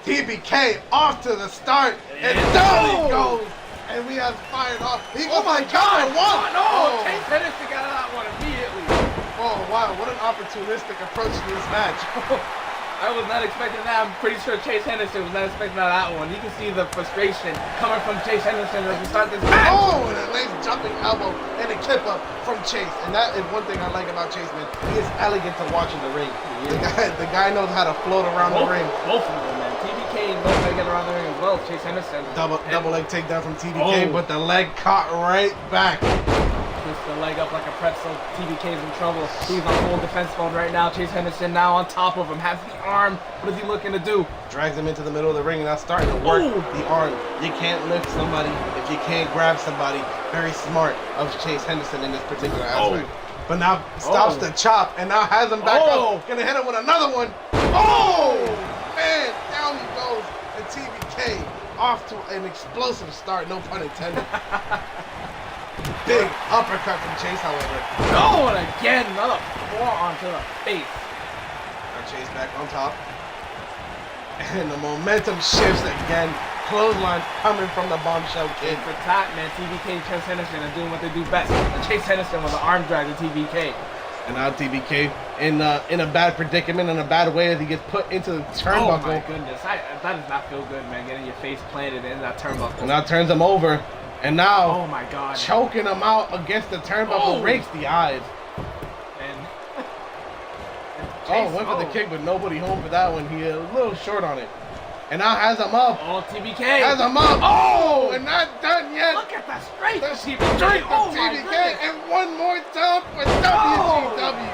TBK off to the start, and down he goes. And we have fired off. Oh my God! Oh, Chase Henderson got that one immediately. Oh wow, what an opportunistic approach to this match. I was not expecting that. I'm pretty sure Chase Henderson was not expecting that one. You can see the frustration coming from Chase Henderson as we start this match. Oh, and a nice jumping elbow and a kip up from Chase. And that is one thing I like about Chase, man. He is elegant to watch in the ring. The guy knows how to float around the ring. Both of them, man. TBK knows how to get around the ring as well. Chase Henderson. Double leg takedown from TBK, but the leg caught right back. Puts the leg up like a pretzel. TBK's in trouble. He's on full defense mode right now. Chase Henderson now on top of him. Has the arm. What is he looking to do? Drags him into the middle of the ring and now starting to work the arm. You can't lift somebody if you can't grab somebody. Very smart of Chase Henderson in this particular aspect. But now stops the chop and now has him back up. Gonna hit him with another one. Oh! Man, down he goes. And TBK off to an explosive start. No pun intended. Big uppercut from Chase, however. Oh, and again, another forearm to the face. Now Chase back on top. And the momentum shifts again. Clothesline coming from the Bombshell Kid. For top, man, TBK and Chase Henderson are doing what they do best. And Chase Henderson with an arm drag to TBK. And now TBK in a bad predicament, in a bad way as he gets put into the turnbuckle. Oh my goodness, that does not feel good, man. Getting your face planted in that turnbuckle. And now turns him over, and now oh my god, choking him out against the turnbuckle, rakes the eyes. And went for the kick, but nobody home for that one. He a little short on it. And now has him up. Oh, TBK. Has him up. Oh, and not done yet. Look at that straight. The straight for TBK. And one more time for WGW.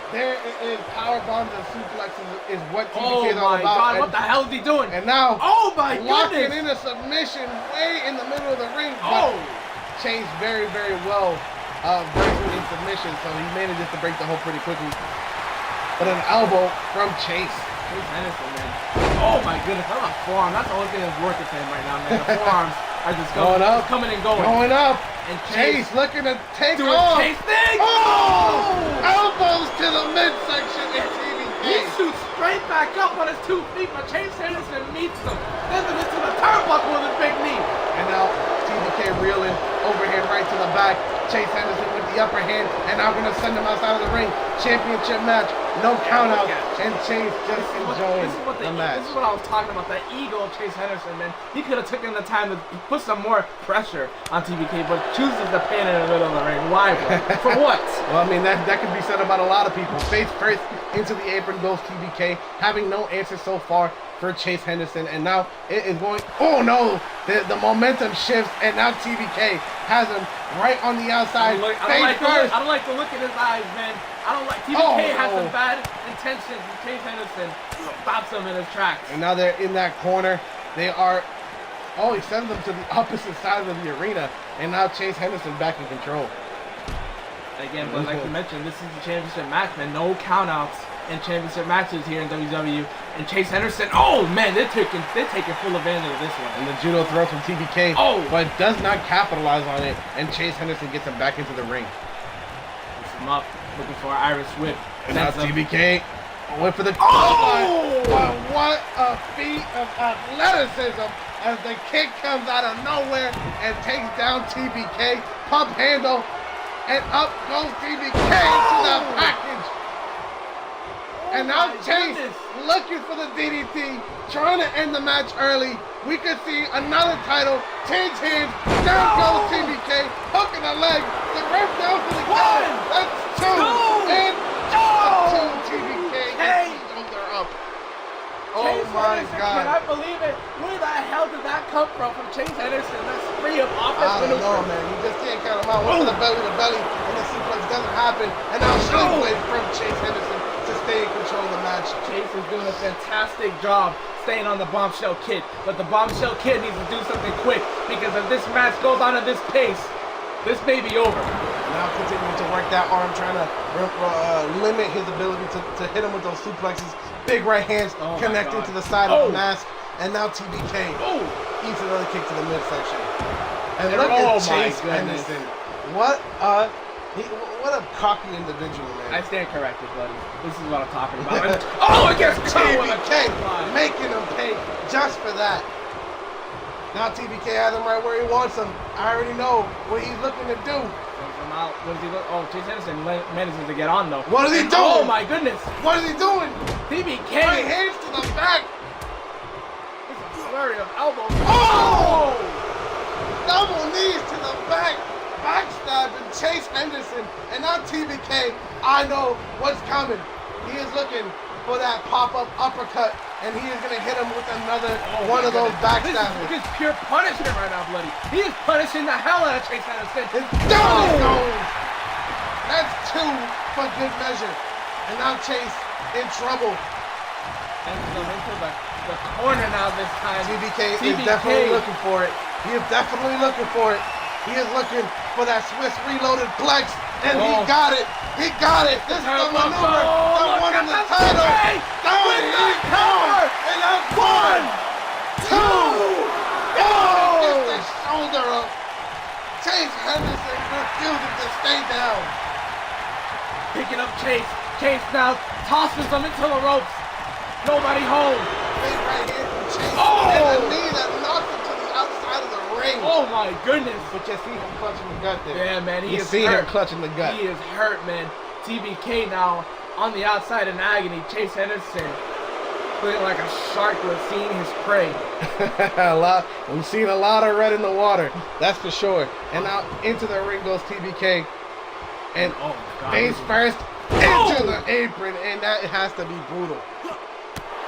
There it is. Power bombs and suplexes is what TBK is all about. Oh my god, what the hell is he doing? And now, oh my locking goodness, in a submission way in the middle of the ring. But Chase very, very well breaking in submission, so he manages to break the hold pretty quickly. But an elbow from Chase. Chase Henderson, man. Oh my goodness, how about forearm? That's the only thing that's working for him right now, man. The forearms are just going up, coming and going. Going up. And Chase looking to take doing off. Chase thing. Oh! Elbows to the midsection and TBK. He shoots straight back up on his 2 feet, but Chase Henderson meets him. Sends him into the turnbuckle with a big knee. And now TBK reeling, overhand right to the back. Chase Henderson with the upper hand, and now going to send him outside of the ring. Championship match, no count out, and Chase just enjoying the match. This is what I was talking about, that ego of Chase Henderson, man. He could have taken the time to put some more pressure on TBK, but chooses to pain in the middle of the ring. Why, bro? For what? Well, I mean, that could be said about a lot of people. Face first into the apron goes TBK, having no answer so far for Chase Henderson, and now it is going, oh no, the momentum shifts, and now TBK has him right on the outside. I don't like the look in his eyes, man. I don't like, TBK has some bad intentions, and Chase Henderson stops him in his tracks. And now they're in that corner. They are, he sends them to the opposite side of the arena, and now Chase Henderson back in control. Again, but like you mentioned, this is the championship match, man. No countouts in championship matches here in WW. And Chase Henderson, oh man, they're taking full advantage of this one. And the judo throw from TBK, but does not capitalize on it. And Chase Henderson gets him back into the ring. Puts him up, looking for an Irish whip. And now TBK went for the but what a feat of athleticism as the kick comes out of nowhere and takes down TBK. Pump handle, and up goes TBK to the package. And now Chase looking for the DDT, trying to end the match early. We could see another title, change hands, down goes TBK, hooking the leg, the ref down to the count. That's 2, and 2 TBK gets shoulder up. Oh my God. Can I believe it? Where the hell did that come from Chase Henderson? That's free of offense. I don't know, man. You just can't count him out. One to the belly, and the suplex doesn't happen. And now straight from Chase Henderson to stay in control of the match. Chase is doing a fantastic job staying on the Bombshell Kid, but the Bombshell Kid needs to do something quick, because if this match goes on at this pace, this may be over. Now continuing to work that arm, trying to limit his ability to hit him with those suplexes. Big right hands connecting to the side of the mask. And now TBK eats another kick to the midsection. And look at Chase Henderson. What a cocky individual, man. I stand corrected, buddy. This is what I'm talking about. It gets TBK making him pay just for that. Now TBK has him right where he wants him. I already know what he's looking to do. What does he look? Oh, Chase Henderson manages to get on though. What is he doing? Oh my goodness! What is he doing? TBK. Right hands to the back. It's a flurry of elbows. Oh! Double knees to the back. Backstabbing Chase Henderson. And now TBK, I know what's coming. He is looking for that pop-up uppercut, and he is going to hit him with another one of those backstabbers. This is pure punishment right now, bloody. He is punishing the hell out of Chase Henderson. It's down. That's 2 for good measure. And now Chase in trouble. Into the corner now this time. TBK is definitely looking for it. He is definitely looking for it. He is looking for that Swiss reloaded plex, and he got it. He got it. This is the maneuver that won him the title. Down he comes. And that's 1, 2. Gets the shoulder up. Chase Henderson refuses to stay down. Picking up Chase. Chase now tosses him into the ropes. Nobody home. Big right hand from Chase. And a knee that knocks him to the outside of the ring. Oh my goodness. But you see him clutching the gut there. Yeah, man. You see him clutching the gut. He is hurt, man. TBK now on the outside in agony. Chase Henderson looking like a shark who has seen his prey. We've seen a lot of red in the water, that's for sure. And now into the ring goes TBK. And face first into the apron, and that has to be brutal.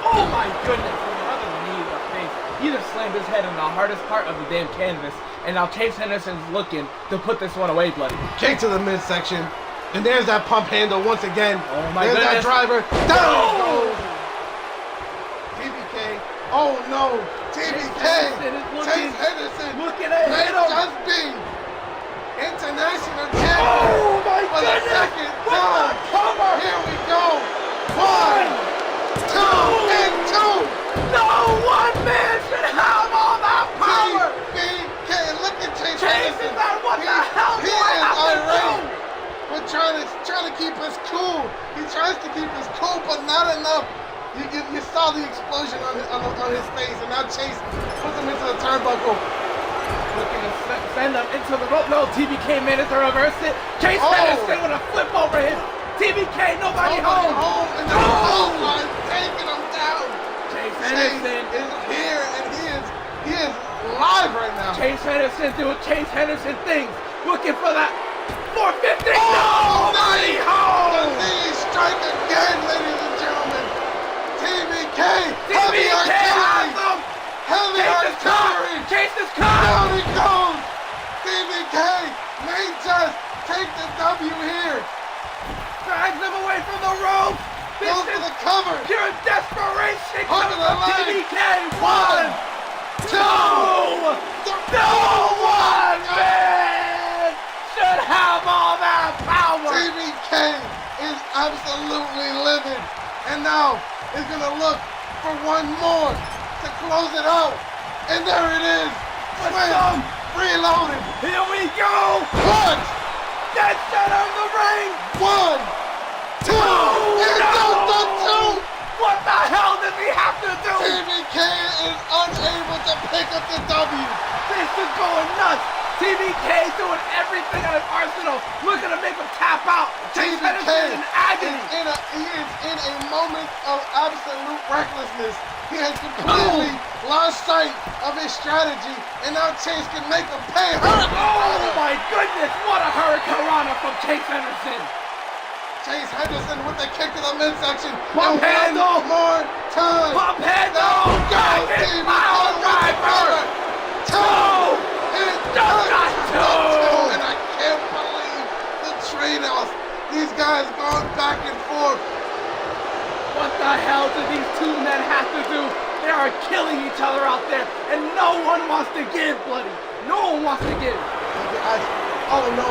Oh my goodness, another knee to the face. He just slammed his head on the hardest part of the damn canvas. And now Chase Henderson's looking to put this one away, bloody. Kick to the midsection. And there's that pump handle once again. Oh my there's goodness. That driver. Down it goes. TBK. Oh no. TBK. Chase Henderson. Looking at may him. just be international champion. Oh my for goodness. the second time. Here we go. 1, 2, and 2. No one man should have all that power. TBK. Look at Chase Chase Henderson. is like, what the hell He do I is have to irate. do? We're trying to keep us cool. He tries to keep us cool, but not enough. You saw the explosion on his face, and now Chase puts him into the turnbuckle. Looking to send him into the rope. No, TBK managed to reverse it. Chase Henderson with a flip over him. TBK, nobody home. And the clothesline taking him down. Chase Henderson is here, and he is live right now. Chase Henderson doing Chase Henderson things. Looking for that 450. Oh, Nobody nice. home. The knee strike again, ladies and gentlemen. TBK heavy TBK has artillery. him. Heavy artillery. Chase is caught. Down he goes. TBK may just take the W here. Drags him away from the rope. This Goes for is the cover. pure desperation. Hook of the leg. TBK. 1, 2. No one man should have all that power. TBK is absolutely livid. And now is going to look for one more to close it out. And there it is. Swing. Reloaded. Here we go. Punch. Dead center of the ring. 1, 2. And goes the 2. What the hell does he have to do? TBK is unable to pick up the W. This is going nuts. TBK doing everything on his arsenal, looking to make him tap out. Chase Henderson in agony. He is in a moment of absolute recklessness. He has completely lost sight of his strategy, and now Chase can make him pay. Oh my goodness, what a hurricanrana from Chase Henderson. Chase Henderson with the kick to the midsection. Pump handle. One more time. Pump handle. Go, Big TBK pile driver. 2. And Just got 2. And I can't believe the trade-offs. These guys going back and forth. What the hell do these two men have to do? They are killing each other out there, and no one wants to give, bloody. No one wants to give. Oh no.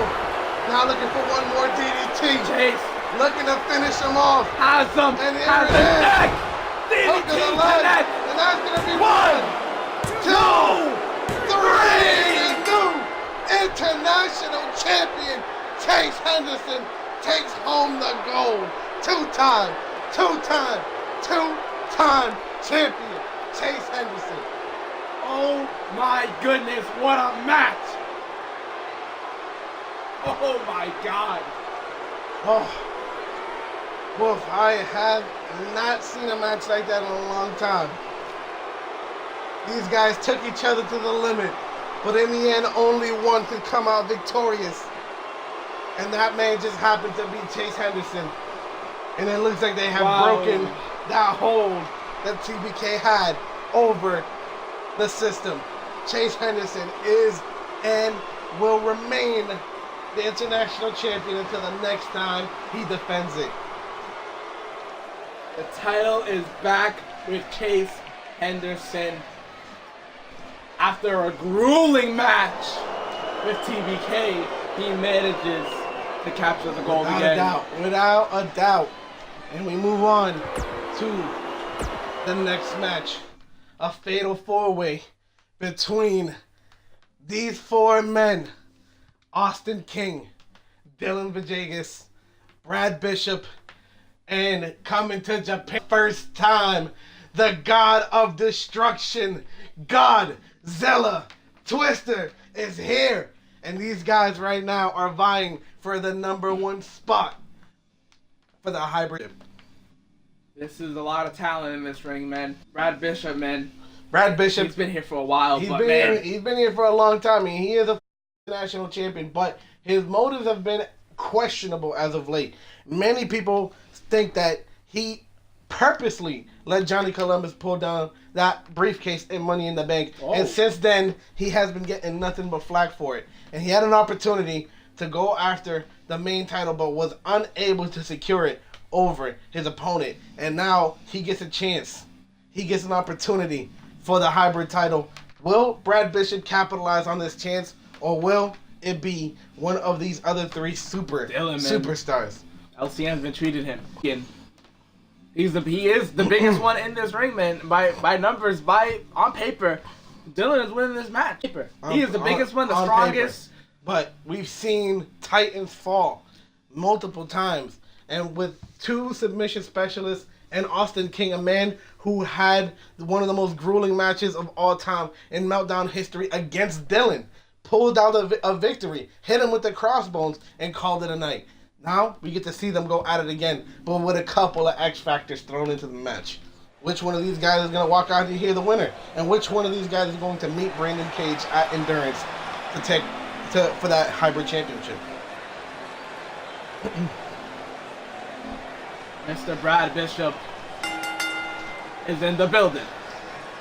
Now looking for one more DDT. Chase looking to finish him off. has him. And here Has it the is. neck. Hook to DDT the leg. connect. And that's going to be 1, 2, 3. And new international champion Chase Henderson takes home the gold. Two-time champion Chase Henderson. Oh my goodness, what a match. Oh my God. Oh, Wolf, I have not seen a match like that in a long time. These guys took each other to the limit, but in the end, only one could come out victorious. And that man just happened to be Chase Henderson. And it looks like they have broken that hold that TBK had over the system. Chase Henderson is and will remain the international champion until the next time he defends it. The title is back with Chase Henderson after a grueling match with TBK. He manages to capture the gold again. Without a doubt. And we move on to the next match. A fatal four-way between these four men. Austin King, Dylan Vajegas, Brad Bishop, and coming to Japan first time, the God of Destruction, Godzilla Twister is here. And these guys right now are vying for the #1 spot for the hybrid. This is a lot of talent in this ring, man. Brad Bishop, man. Brad Bishop. He's been here for a while, He's but been here for a long time. I mean, he is a national champion, but his motives have been questionable as of late. Many people think that he purposely let Johnny Columbus pull down that briefcase and Money in the Bank. Oh. And since then, he has been getting nothing but flack for it. And he had an opportunity to go after the main title, but was unable to secure it over his opponent. And now he gets a chance. He gets an opportunity for the hybrid title. Will Brad Bishop capitalize on this chance, or will it be one of these other three superstars? LCN's been treating him. He is the biggest one in this ring, man. By numbers, on paper, Dylan is winning this match. He is the biggest one, the strongest. Paper. But we've seen Titans fall multiple times, and with 2 submission specialists and Austin King, a man who had one of the most grueling matches of all time in Meltdown history against Dylan, pulled out a victory, hit him with the crossbones, and called it a night. Now we get to see them go at it again, but with a couple of X factors thrown into the match. Which one of these guys is going to walk out and here the winner? And which one of these guys is going to meet Brandon Cage at Endurance for that hybrid championship? Mr. Brad Bishop is in the building.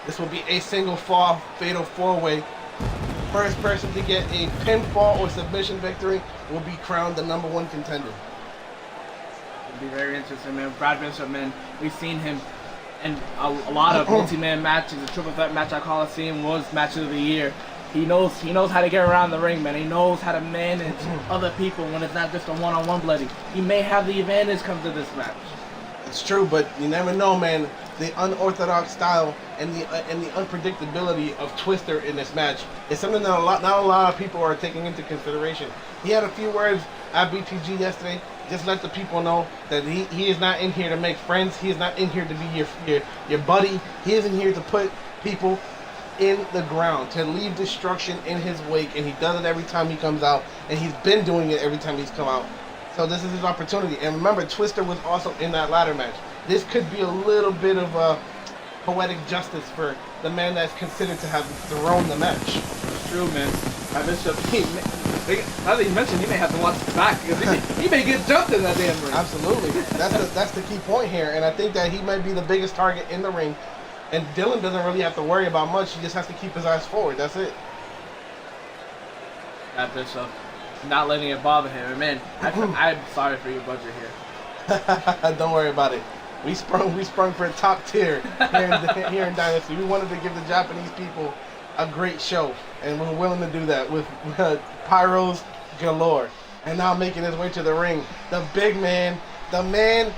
This will be a single fall fatal 4-way. First person to get a pinfall or submission victory will be crowned the #1 contender. It'll be very interesting, man. Brad Bishop, man, we've seen him in a lot of multi-man matches. The triple threat match at Coliseum was match of the year. He knows how to get around the ring, man. He knows how to manage other people when it's not just a one-on-one bloody. He may have the advantage come to this match. It's true, but you never know, man. The unorthodox style and the unpredictability of Twister in this match is something that not a lot of people are taking into consideration. He had a few words at BTG yesterday. Just let the people know that he is not in here to make friends. He is not in here to be your buddy. He is in here to put people in the ground, to leave destruction in his wake, and he does it every time he comes out, and he's been doing it every time he's come out. So this is his opportunity. And remember, Twister was also in that ladder match. This could be a little bit of a poetic justice for the man that's considered to have thrown the match. It's true, man. Now that you mentioned, you may have to watch the back, because he may get jumped in that damn ring. Absolutely. That's the key point here, and I think that he might be the biggest target in the ring. And Dylan doesn't really have to worry about much. He just has to keep his eyes forward. That's it. That Bishop, not letting it bother him. And man, I'm sorry for your budget here. Don't worry about it. We sprung for a top tier here in Dynasty. We wanted to give the Japanese people a great show, and we're willing to do that with pyros galore. And now making his way to the ring, the big man, the man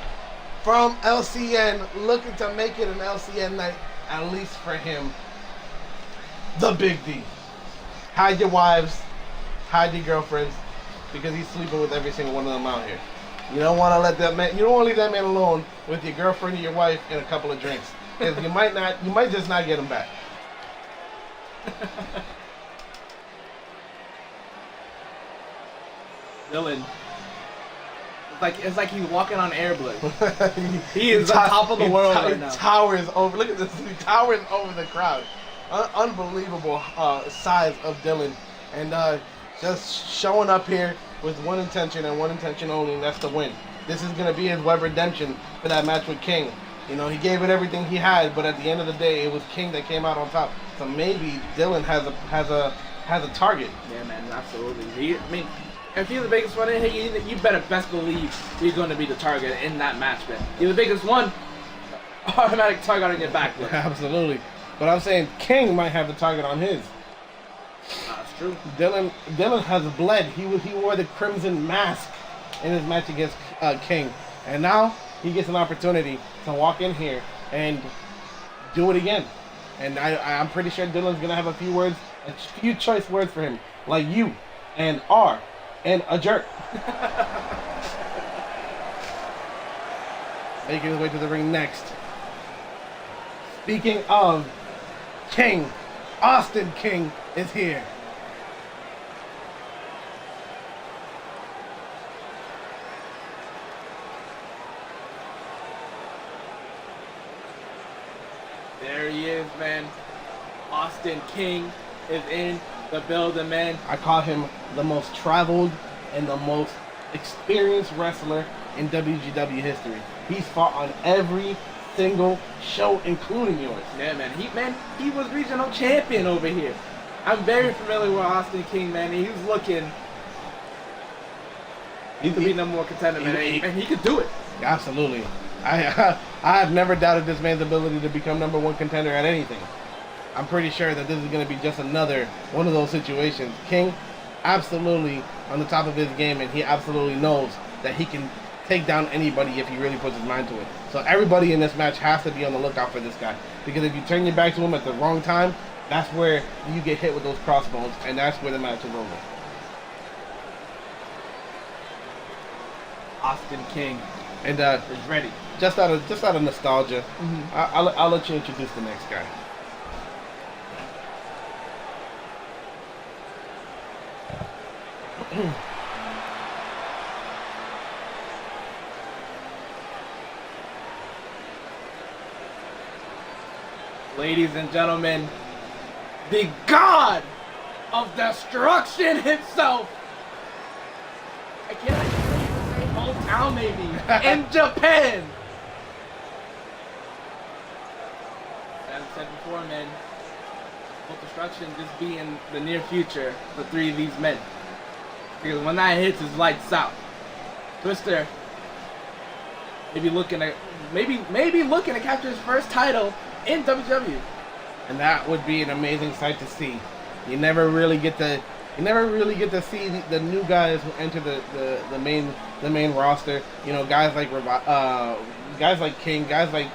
from LCN, looking to make it an LCN night, at least for him, the Big D. Hide your wives, hide your girlfriends, because he's sleeping with every single one of them out here. You don't want to let that man. You don't want to leave that man alone with your girlfriend or your wife and a couple of drinks, because you might just not get him back. Dylan. It's like he's walking on air blade. He is on top of the world right now. Towers over. Look at this. He towers over the crowd. Unbelievable size of Dylan, and just showing up here with one intention and one intention only, and that's to win. This is gonna be his web redemption for that match with King. You know, he gave it everything he had, but at the end of the day, it was King that came out on top. So maybe Dylan has a target. Yeah, man, absolutely. If you're the biggest one in here, you better best believe you're going to be the target in that match, man. You're the biggest one, automatic target on your back, man. Absolutely. But I'm saying King might have the target on his. That's true. Dylan has bled. He wore the crimson mask in his match against King. And now he gets an opportunity to walk in here and do it again. And I'm pretty sure Dylan's going to have a few choice words for him. Like you and R. And a jerk. Making his way to the ring next. Speaking of King, Austin King is here. There he is, man. Austin King is in the building, man. I call him the most traveled and the most experienced wrestler in WGW history. He's fought on every single show, including yours. Yeah, man. He was regional champion over here. I'm very familiar with Austin King, man. He's looking. He could be number one contender, man. And he could do it. Absolutely. I have never doubted this man's ability to become number one contender at anything. I'm pretty sure that this is going to be just another one of those situations. King, absolutely on the top of his game, and he absolutely knows that he can take down anybody if he really puts his mind to it. So everybody in this match has to be on the lookout for this guy, because if you turn your back to him at the wrong time, that's where you get hit with those crossbones, and that's where the match is over. Austin King And is ready. Just out of nostalgia, I'll let you introduce the next guy. Ladies and gentlemen, the God of Destruction himself. I can't actually say hometown, maybe in Japan. As I said before, man, Hope Destruction just be in the near future for 3 of these men. Because when that hits, it's lights out. Twister maybe looking to capture his first title in WW. And that would be an amazing sight to see. You never really get to see the new guys who enter the main roster. You know, guys like King, guys like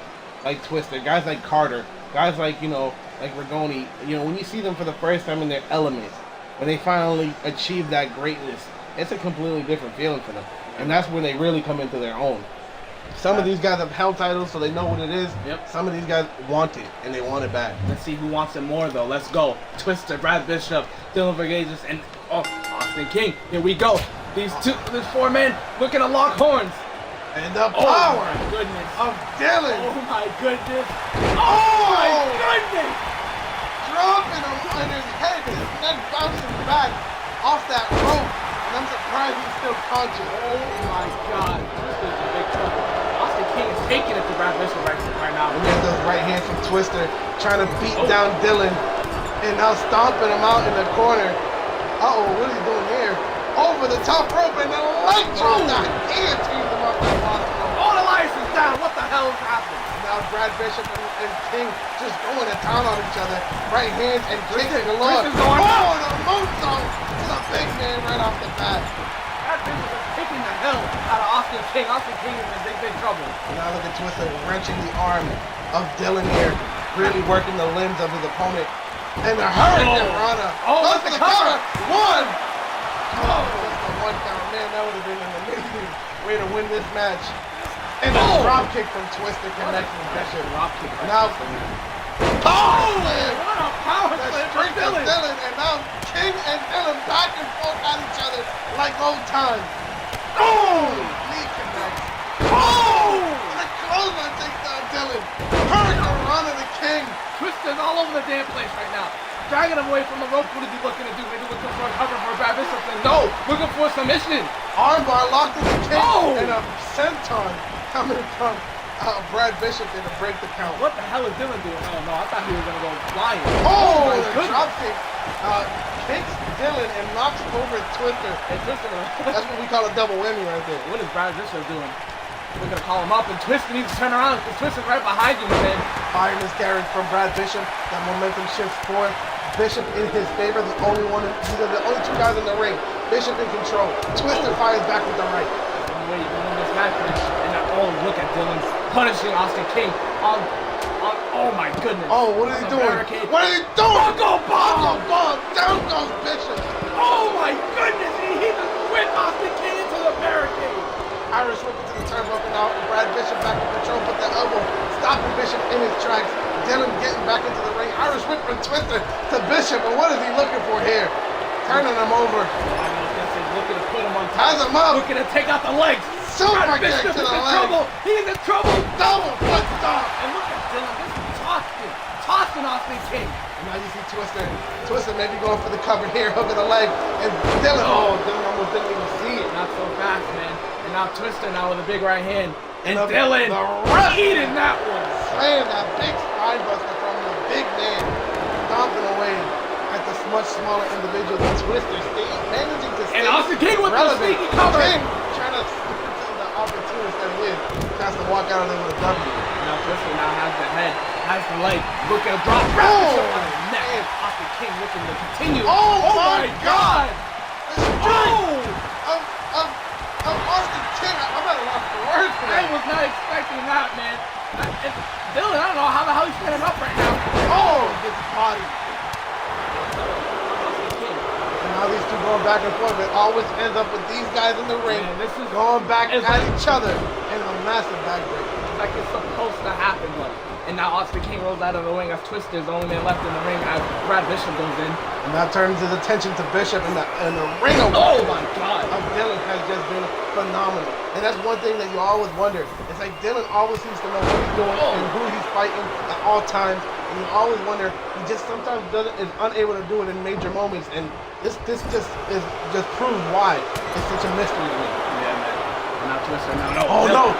Twister, guys like Carter, guys like like Rigoni. You know, when you see them for the first time in their element, when they finally achieve that greatness, it's a completely different feeling for them. And that's when they really come into their own. Some of these guys have held titles, so they know what it is. Yep. Some of these guys want it, and they want it bad. Let's see who wants it more, though. Let's go. Twister, Brad Bishop, Dylan Vergages, and Austin King. Here we go. These 4 men looking to lock horns. And the power my goodness. of Dylan. Oh my goodness. Oh my goodness. Dropping him on his head, his neck bouncing back off that rope. And I'm surprised he's still conscious. Oh my God. Twister's in big trouble. Austin King is taking it to Brad Bishop right now. And there's those right hands from Twister trying to beat down Dylan. And now stomping him out in the corner. What is he doing here? Over the top rope and the leg drop that guillotines him off that bottom rope. All the lights is down. What the hell is happening? Now Brad Bishop and King just going to town on each other. Right hands and kicking along. Tristan's going the moonsault to the big man right off the bat. Brad Bishop is kicking the hell out of Austin King. Austin King is in big trouble. Now look at Twister wrenching the arm of Dylan here. Really working the limbs of his opponent. And the Hurricane Rana. What's the cover? 1. Just the 1 count. Man, that would have been an amazing way to win this match. And a drop kick from Twister connecting Bishop. Drop kick. Now, what a power the slam from strength of Dylan. Dylan. And now King and Dylan back and forth at each other like old times. Knee connects. The clothesline takes down Dylan. Hurricane Rana to King. Twister's all over the damn place right now. Dragging him away from the rope. What is he looking to do? Maybe looking for a cover for Brad Bishop. No, looking for a submission. Armbar locked in the King. Oh! And a senton coming from Brad Bishop there to break the count. What the hell is Dylan doing? Oh no, I thought he was gonna go flying. Oh, my the goodness. drop kick kicks Dylan and knocks over Twister. Hey, Twister, That's what we call a double whammy right there. what is Brad Bishop doing? We're gonna call him up, and Twister needs to turn around because Twister's right behind you, man. Firing this carriage from Brad Bishop. That momentum shifts forward. Bishop in his favor, the only 2 guys in the ring. Bishop in control. Twister fires back with the right. The only way you can win this match, and now, look at Dylan's punishing Austin King on oh my goodness. What is he doing? Barricade. What is he doing? Buckle bomb! Bomb! Down goes Bishop. Oh my goodness! He just whipped Austin King into the barricade. Irish whip into the turnbuckle now. Brad Bishop back in control with the elbow. Stopping Bishop in his tracks. Dylan getting back into the ring. Irish whip from Twister to Bishop. And what is he looking for here? Turning him over. Looking to put him on top. Has him up. Looking to take out the legs. Super Brad kick Bishop to is the in leg. trouble. He's in trouble. Double foot stomp. And look at Dylan. This Tossing Austin King. And now you see Twister. Twister maybe going for the cover here, hook of the leg. And Dylan, Dylan almost didn't even see it. Not so fast, man. And now Twister now with a big right hand. And the, Dylan eating that one. Slaying that big spine buster from the big man. Stomping away at the much smaller individual than Twister. Managing to stay And Austin King with the sneaky cover. King trying to the opportunist that he is. Tries to walk out of there with a W. Now Twister now has the head, has the leg, looking to drop rapid on his neck. And Austin King looking to continue. Oh my God! The Oh! Of Austin King. I'm at a loss for words for I that. was not expecting that, man. Dylan, I don't know how the hell he's standing up right now. Oh, gets body. And now these two going back and forth. It always ends up with these guys in the ring. Man, this is going back at each other in a massive backbreaker. like it's supposed to happen, but. And now Austin King rolls out of the ring as Twister is the only man left in the ring as Brad Bishop goes in. And that turns his attention to Bishop and the ring of my God of Dylan has just been phenomenal. And that's one thing that you always wonder. It's like Dylan always seems to know what he's doing and who he's fighting at all times. And you always wonder, he just sometimes is unable to do it in major moments. And this just proves why it's such a mystery to me. Yeah, man. And now Twister, no. Oh no!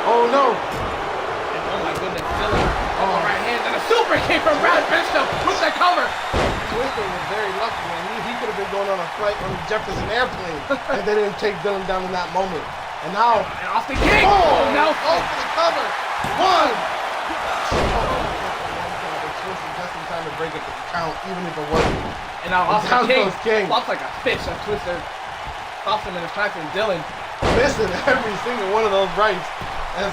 Oh no! And oh my goodness, Dylan. Oh, right hand and a super kick from Brad Bishop with the cover. Twister was very lucky, man. He could have been going on a flight on the Jefferson airplane if they didn't take Dylan down in that moment. And now, and Austin King. Now for the cover. One. Twister just in time to break up the count, even if it wasn't. And now Austin King flops like a fish on Twister. Stops him in his tracks, and Dylan missing every single one of those rights as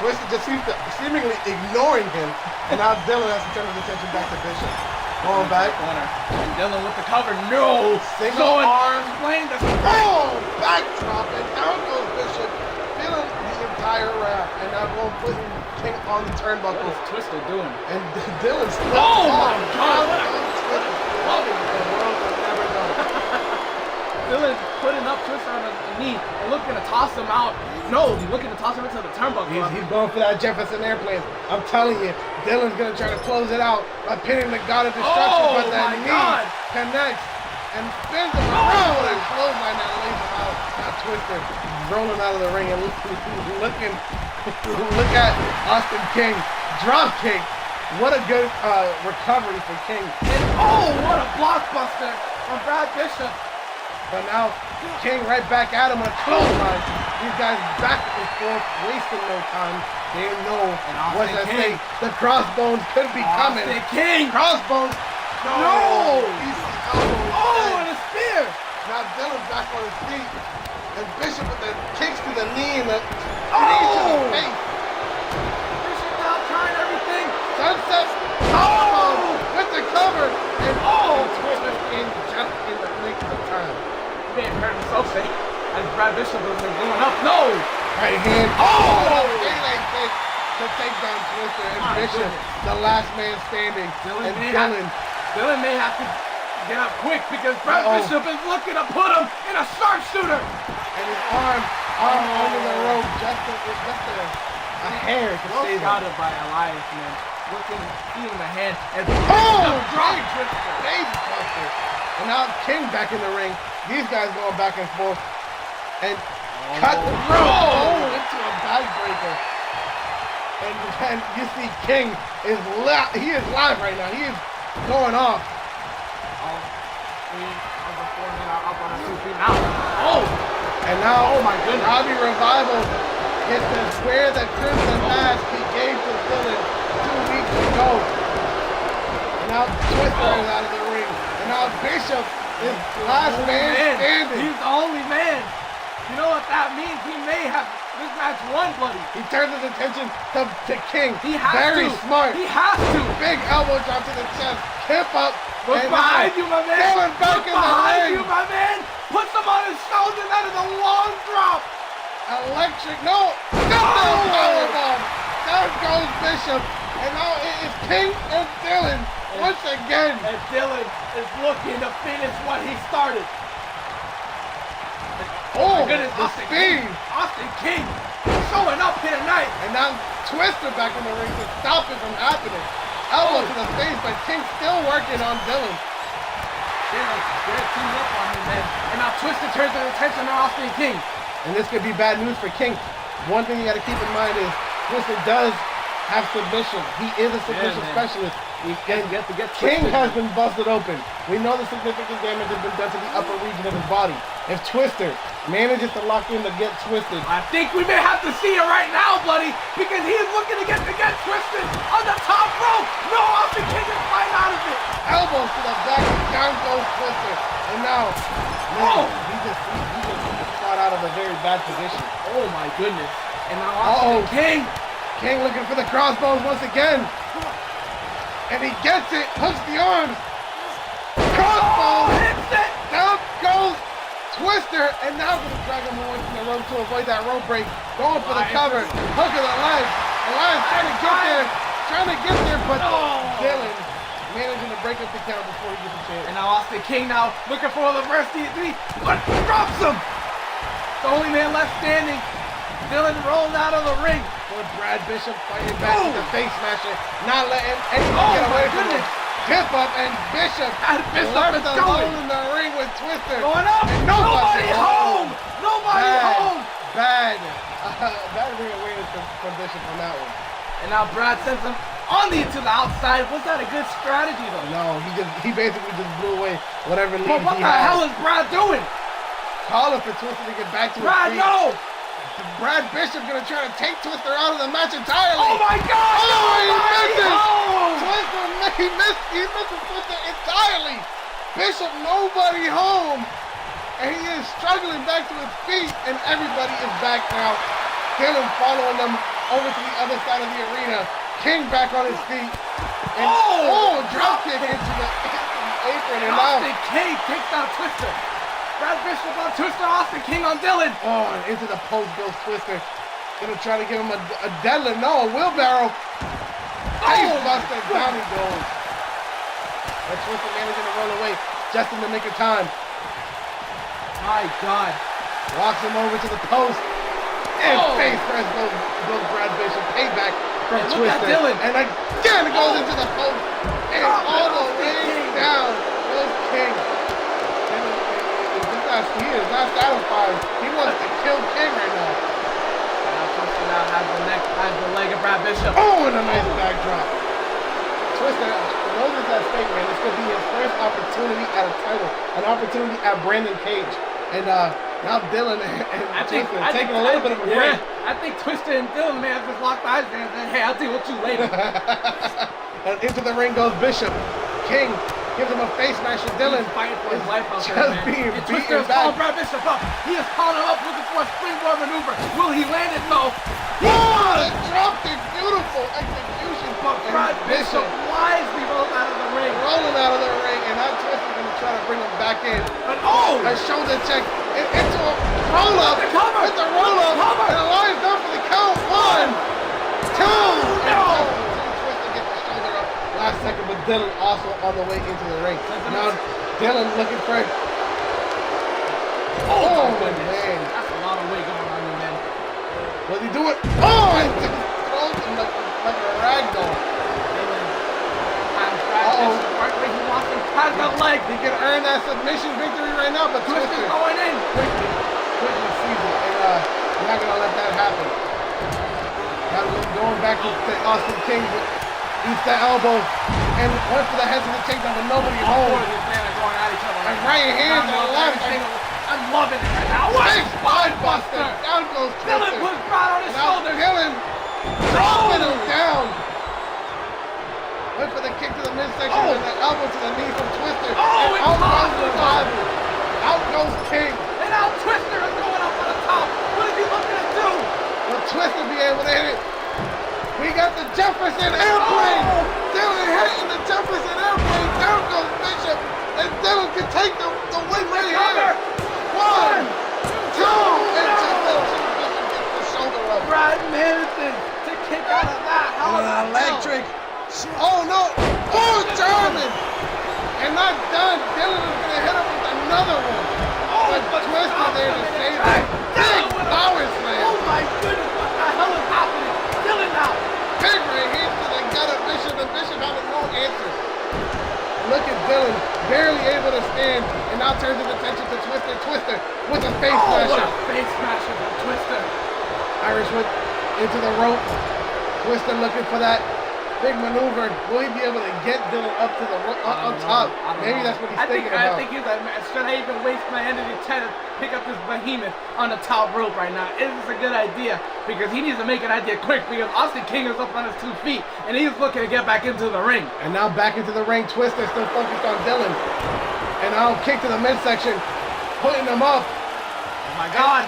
Twister just seemingly ignoring him, and now Dylan has to turn his attention back to Bishop. Going back. Corner. And Dylan with the cover. No! Single arm. Playing the backdrop, and down goes Bishop, feeling the entire wrap, and now going putting King on the turnbuckle. What is Twister doing? And Dylan still my God! Loving the world will never know. Dylan putting up Twister on his knee and looking to toss him out. No, he's looking to toss him into the turnbuckle. He's going for that Jefferson airplane. I'm telling you, Dylan's going to try to close it out by pinning the God of Destruction, but that knee connects and spins him around with a clothesline that lays him out. Now Twister rolling out of the ring and look at Austin King. Drop kick. What a good recovery for King. And what a blockbuster from Brad Bishop. But now, King right back at him on a clothesline. These guys back and forth, wasting no time. They know what's at stake. The crossbones could be coming. King! Crossbones! No! And a spear! Now Dylan's back on his feet. And Bishop with the kicks to the knee and the knees to the face. Bishop now trying everything. Sunset! With the cover! And Twister in just in the blink of time. He may have heard himself say, as Brad Bishop was going up. No! Right hand. Melee kick to take down Twister and Bishop, the last man standing. Dylan may have to get up quick because Brad Bishop is looking to put him in a sharpshooter. And his arm under the rope, just a hair to save him. Scouted by Elias, man. Looking, feeling the hand, and drop Twister, baby buster. And now King back in the ring. These guys going back and forth. And cut the rope into a backbreaker. And you see King is he is live right now. He is going off. All three of the 4 men are up on their 2 feet now. And now, my goodness, Robbie Revival gets to wear the crimson mask he gave to Dylan 2 weeks ago. And now Twister is out of the ring. And now Bishop is last man standing. He's the only man. You know what that means? He may have this match won, buddy. He turns his attention to King. He has Very smart. He has to. Big elbow drop to the chest. Hip up. Look behind you, my man. Dylan back in the ring. Behind you, my man. Puts him on his shoulder. That is a long drop. Electric. No. Powerbomb. There goes Bishop. And now it is King and Dylan once again. And Dylan is looking to finish what he started. Oh, my goodness, the speed. Austin King showing up here tonight. And now Twister back in the ring to stop it from happening. Elbow to the face, but King's still working on Dylan. They're teaming up on him, man. And now Twister turns his attention on Austin King. And this could be bad news for King. One thing you got to keep in mind is Twister does have submission. He is a submission specialist. King has been busted open. We know the significant damage has been done to the upper region of his body. If Twister manages to lock in to get twisted, I think we may have to see it right now, buddy, because he is looking to get twisted on the top rope. No, Austin King is flying out of it. Elbows to the back, down goes Twister. And now, he just got out of a very bad position. Oh my goodness. And now Austin King looking for the crossbones once again. And he gets it, hooks the arms. Crossbones! Hits it! Down goes Twister, and now going to drag him away from the rope to avoid that rope break. Going for the cover, hook of the leg. Elias trying to get there, but Dylan managing to break up the count before he gets a chance. And now Austin King now looking for the reverse DDT, but drops him. The only man left standing. Dylan rolled out of the ring. With Brad Bishop fighting back with the face smasher, not letting anyone get away from him. Tip up, and Bishop left alone in the ring with Twister. Going up, and nobody home. Nobody home. Bad ring awareness from Bishop on that one. And now Brad sends him to the outside. Was that a good strategy though? No, he basically just blew away whatever lead he had. But what the hell is Brad doing? Calling for Twister to get back to his feet. No! Brad Bishop gonna try to take Twister out of the match entirely. Oh my God! He misses Twister entirely. Bishop nobody home, and he is struggling back to his feet, and everybody is back now. Dylan following them over to the other side of the arena. King back on his feet. And drop kick into the apron, and now Austin King takes down Twister. Brad Bishop on Twister, Austin King on Dylan. Oh, and into the post goes Twister. Gonna try to give him a deadlift. No, a wheelbarrow. Face buster. Down he goes. And Twister managing to roll away just in the nick of time. My God. Walks him over to the post. And face first goes Brad Bishop. Payback from Twister. Look at Dylan. And again it goes into the post. And all the way down goes King. He is not satisfied. He wants to kill King right now. Now Twister now has the leg of Brad Bishop. Oh, and a nice backdrop. Twister knows it's at stake, man. This could be his first opportunity at a title, an opportunity at Brandon Cage. And now Dylan and Twister taking a little bit of a break. I think Twister and Dylan may have just locked eyes and said, hey, I'll deal with you later. And into the ring goes Bishop. King gives him a face smash, and Dylan fighting for his life out just there, man. being And beaten Twister is back. calling Brad Bishop up. He is calling him up looking for a springboard maneuver. Will he land it? No. The drop kick, beautiful execution. But Brad Bishop wisely rolls out of the ring. Rolling out of the ring, and now Twister's going to try to bring him back in. But a shoulder check into a roll-up. With the roll-up. And Elias down for the count. 1, 2. No. Twister gets the shoulder up last second, but Dylan also on the way into the ring. Now Dylan looking for it. Oh my goodness. Man. That's a lot of weight going on here, man. Was he doing? Oh, and just throws him like a rag doll. Has the leg. He can earn that submission victory right now, but Twister's going in. Quickly sees it, and we're not gonna let that happen. Now going back to Austin King, eats that elbow, and went for the head to the takedown, but nobody home. And right hand to the left. I'm loving it right now. Big spine buster. Down goes Twister. Dylan puts Brad on his shoulders. Dylan dropping him down. Went for the kick to the midsection and the elbow to the knee from Twister. And out goes Revival. Out goes King. And now Twister is going up on the top. What is he looking to do? Will Twister be able to hit it? We got the Jefferson airplane. Dylan hitting the Jefferson airplane. Down goes Bishop. And Dylan can take the win right here. 1, 2. And Bishop gets the shoulder up. Brad manages to kick out of that. How is that electric? Oh no! Oh, German! And not done. Dylan is going to hit him with another one. But Twister there to save it. Big power slam. Oh my goodness, what the now turns his attention to Twister. Twister with a face What smasher. a face smasher from Twister. Irish whip into the rope. Twister looking for that big maneuver. Will he be able to get Dylan up to the on top? Maybe that's what he's thinking about. I think he's like, man, should I even waste my energy trying to pick up this behemoth on the top rope right now? Is this a good idea? Because he needs to make an idea quick because Austin King is up on his 2 feet and he's looking to get back into the ring. And now back into the ring. Twister still focused on Dylan. And now kick to the midsection, putting him up. Oh my God!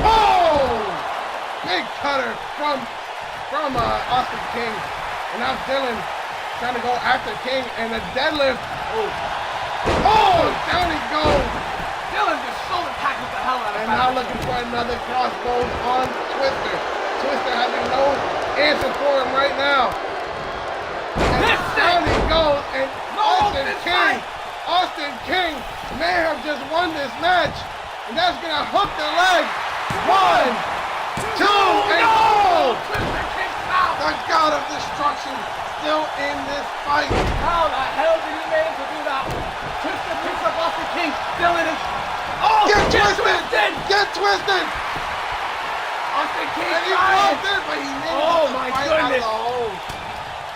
Oh! Big cutter from Austin King. And now Dylan trying to go after King and the deadlift. Oh, down he goes. Dylan just shoulder tackles the hell out of him. And now looking for another crossbones on Twister. Twister having no answer for him right now. And down he goes. And Austin King may have just won this match. And that's going to hook the leg. 1, 2, and go! Twister kicks out. The God of Destruction still in this fight. How the hell did he manage to do that? Twister picks up Austin King. Dylan is... Oh! Get twisted! Get twisted! Austin King And he walked in, but he managed to fight out of the hole.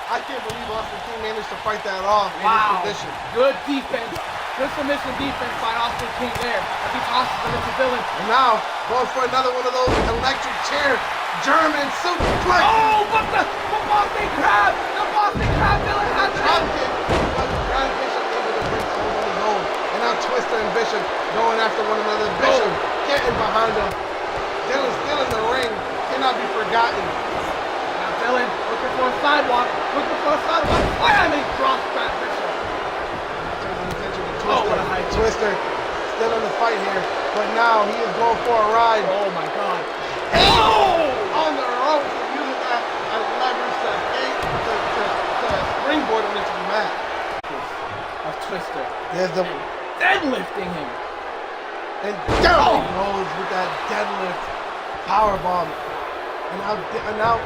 I can't believe Austin King managed to fight that off in this position. Good defense. Good submission defense by Austin King there. I think Austin is Dylan. And now, going for another one of those electric chair German suplex. Oh, but the Boston Crab! The Boston Crab, Dylan had Drop kick. But Brad Bishop able to break the hold on his own. And now Twister and Bishop going after one another. Bishop getting behind him. Dylan still in the ring. Cannot be forgotten. Now Dylan looking for a sidewalk. Slamming cross Brad Bishop. Turning attention to Twister. Oh, what a high kick. Twister still in the fight here. But now he is going for a ride. Oh my God. On the ropes and using that as leverage to springboard him into the mat. Of Twister. There's the Deadlifting him. and down he goes with that deadlift powerbomb. And now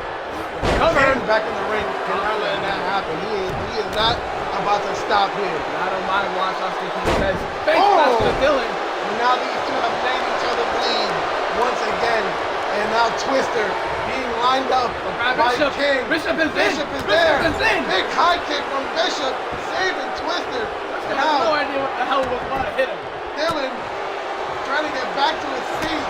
King back in the ring and not letting that happen. He is not about to stop here. I don't mind watch Austin King says face smash to Dylan. And now these two have made each other bleed once again. And now Twister being lined up by Bishop. King. Bishop is Bishop in. is there. Bishop is in. Big high kick from Bishop, saving Twister. I have no idea what the hell was about to hit him. Dylan trying to get back to his feet.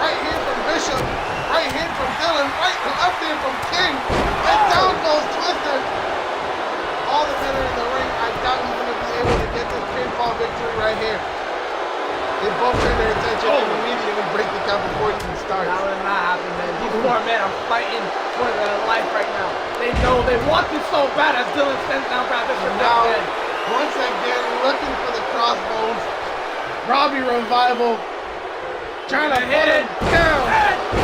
Right hand from Bishop. Right hand from Dylan. Left hand from King. And down goes Twister. All the men are in the ring. I doubt he's going to be able to get this pinfall victory right here. They both turn their attention and immediately break the count before it even starts. That will not happen, man. These 4 men are fighting for their life right now. They know they want this so bad as Dylan sends down Brad Bishop. Now, once again, looking for the crossbones. Robbie Revival trying to put him down.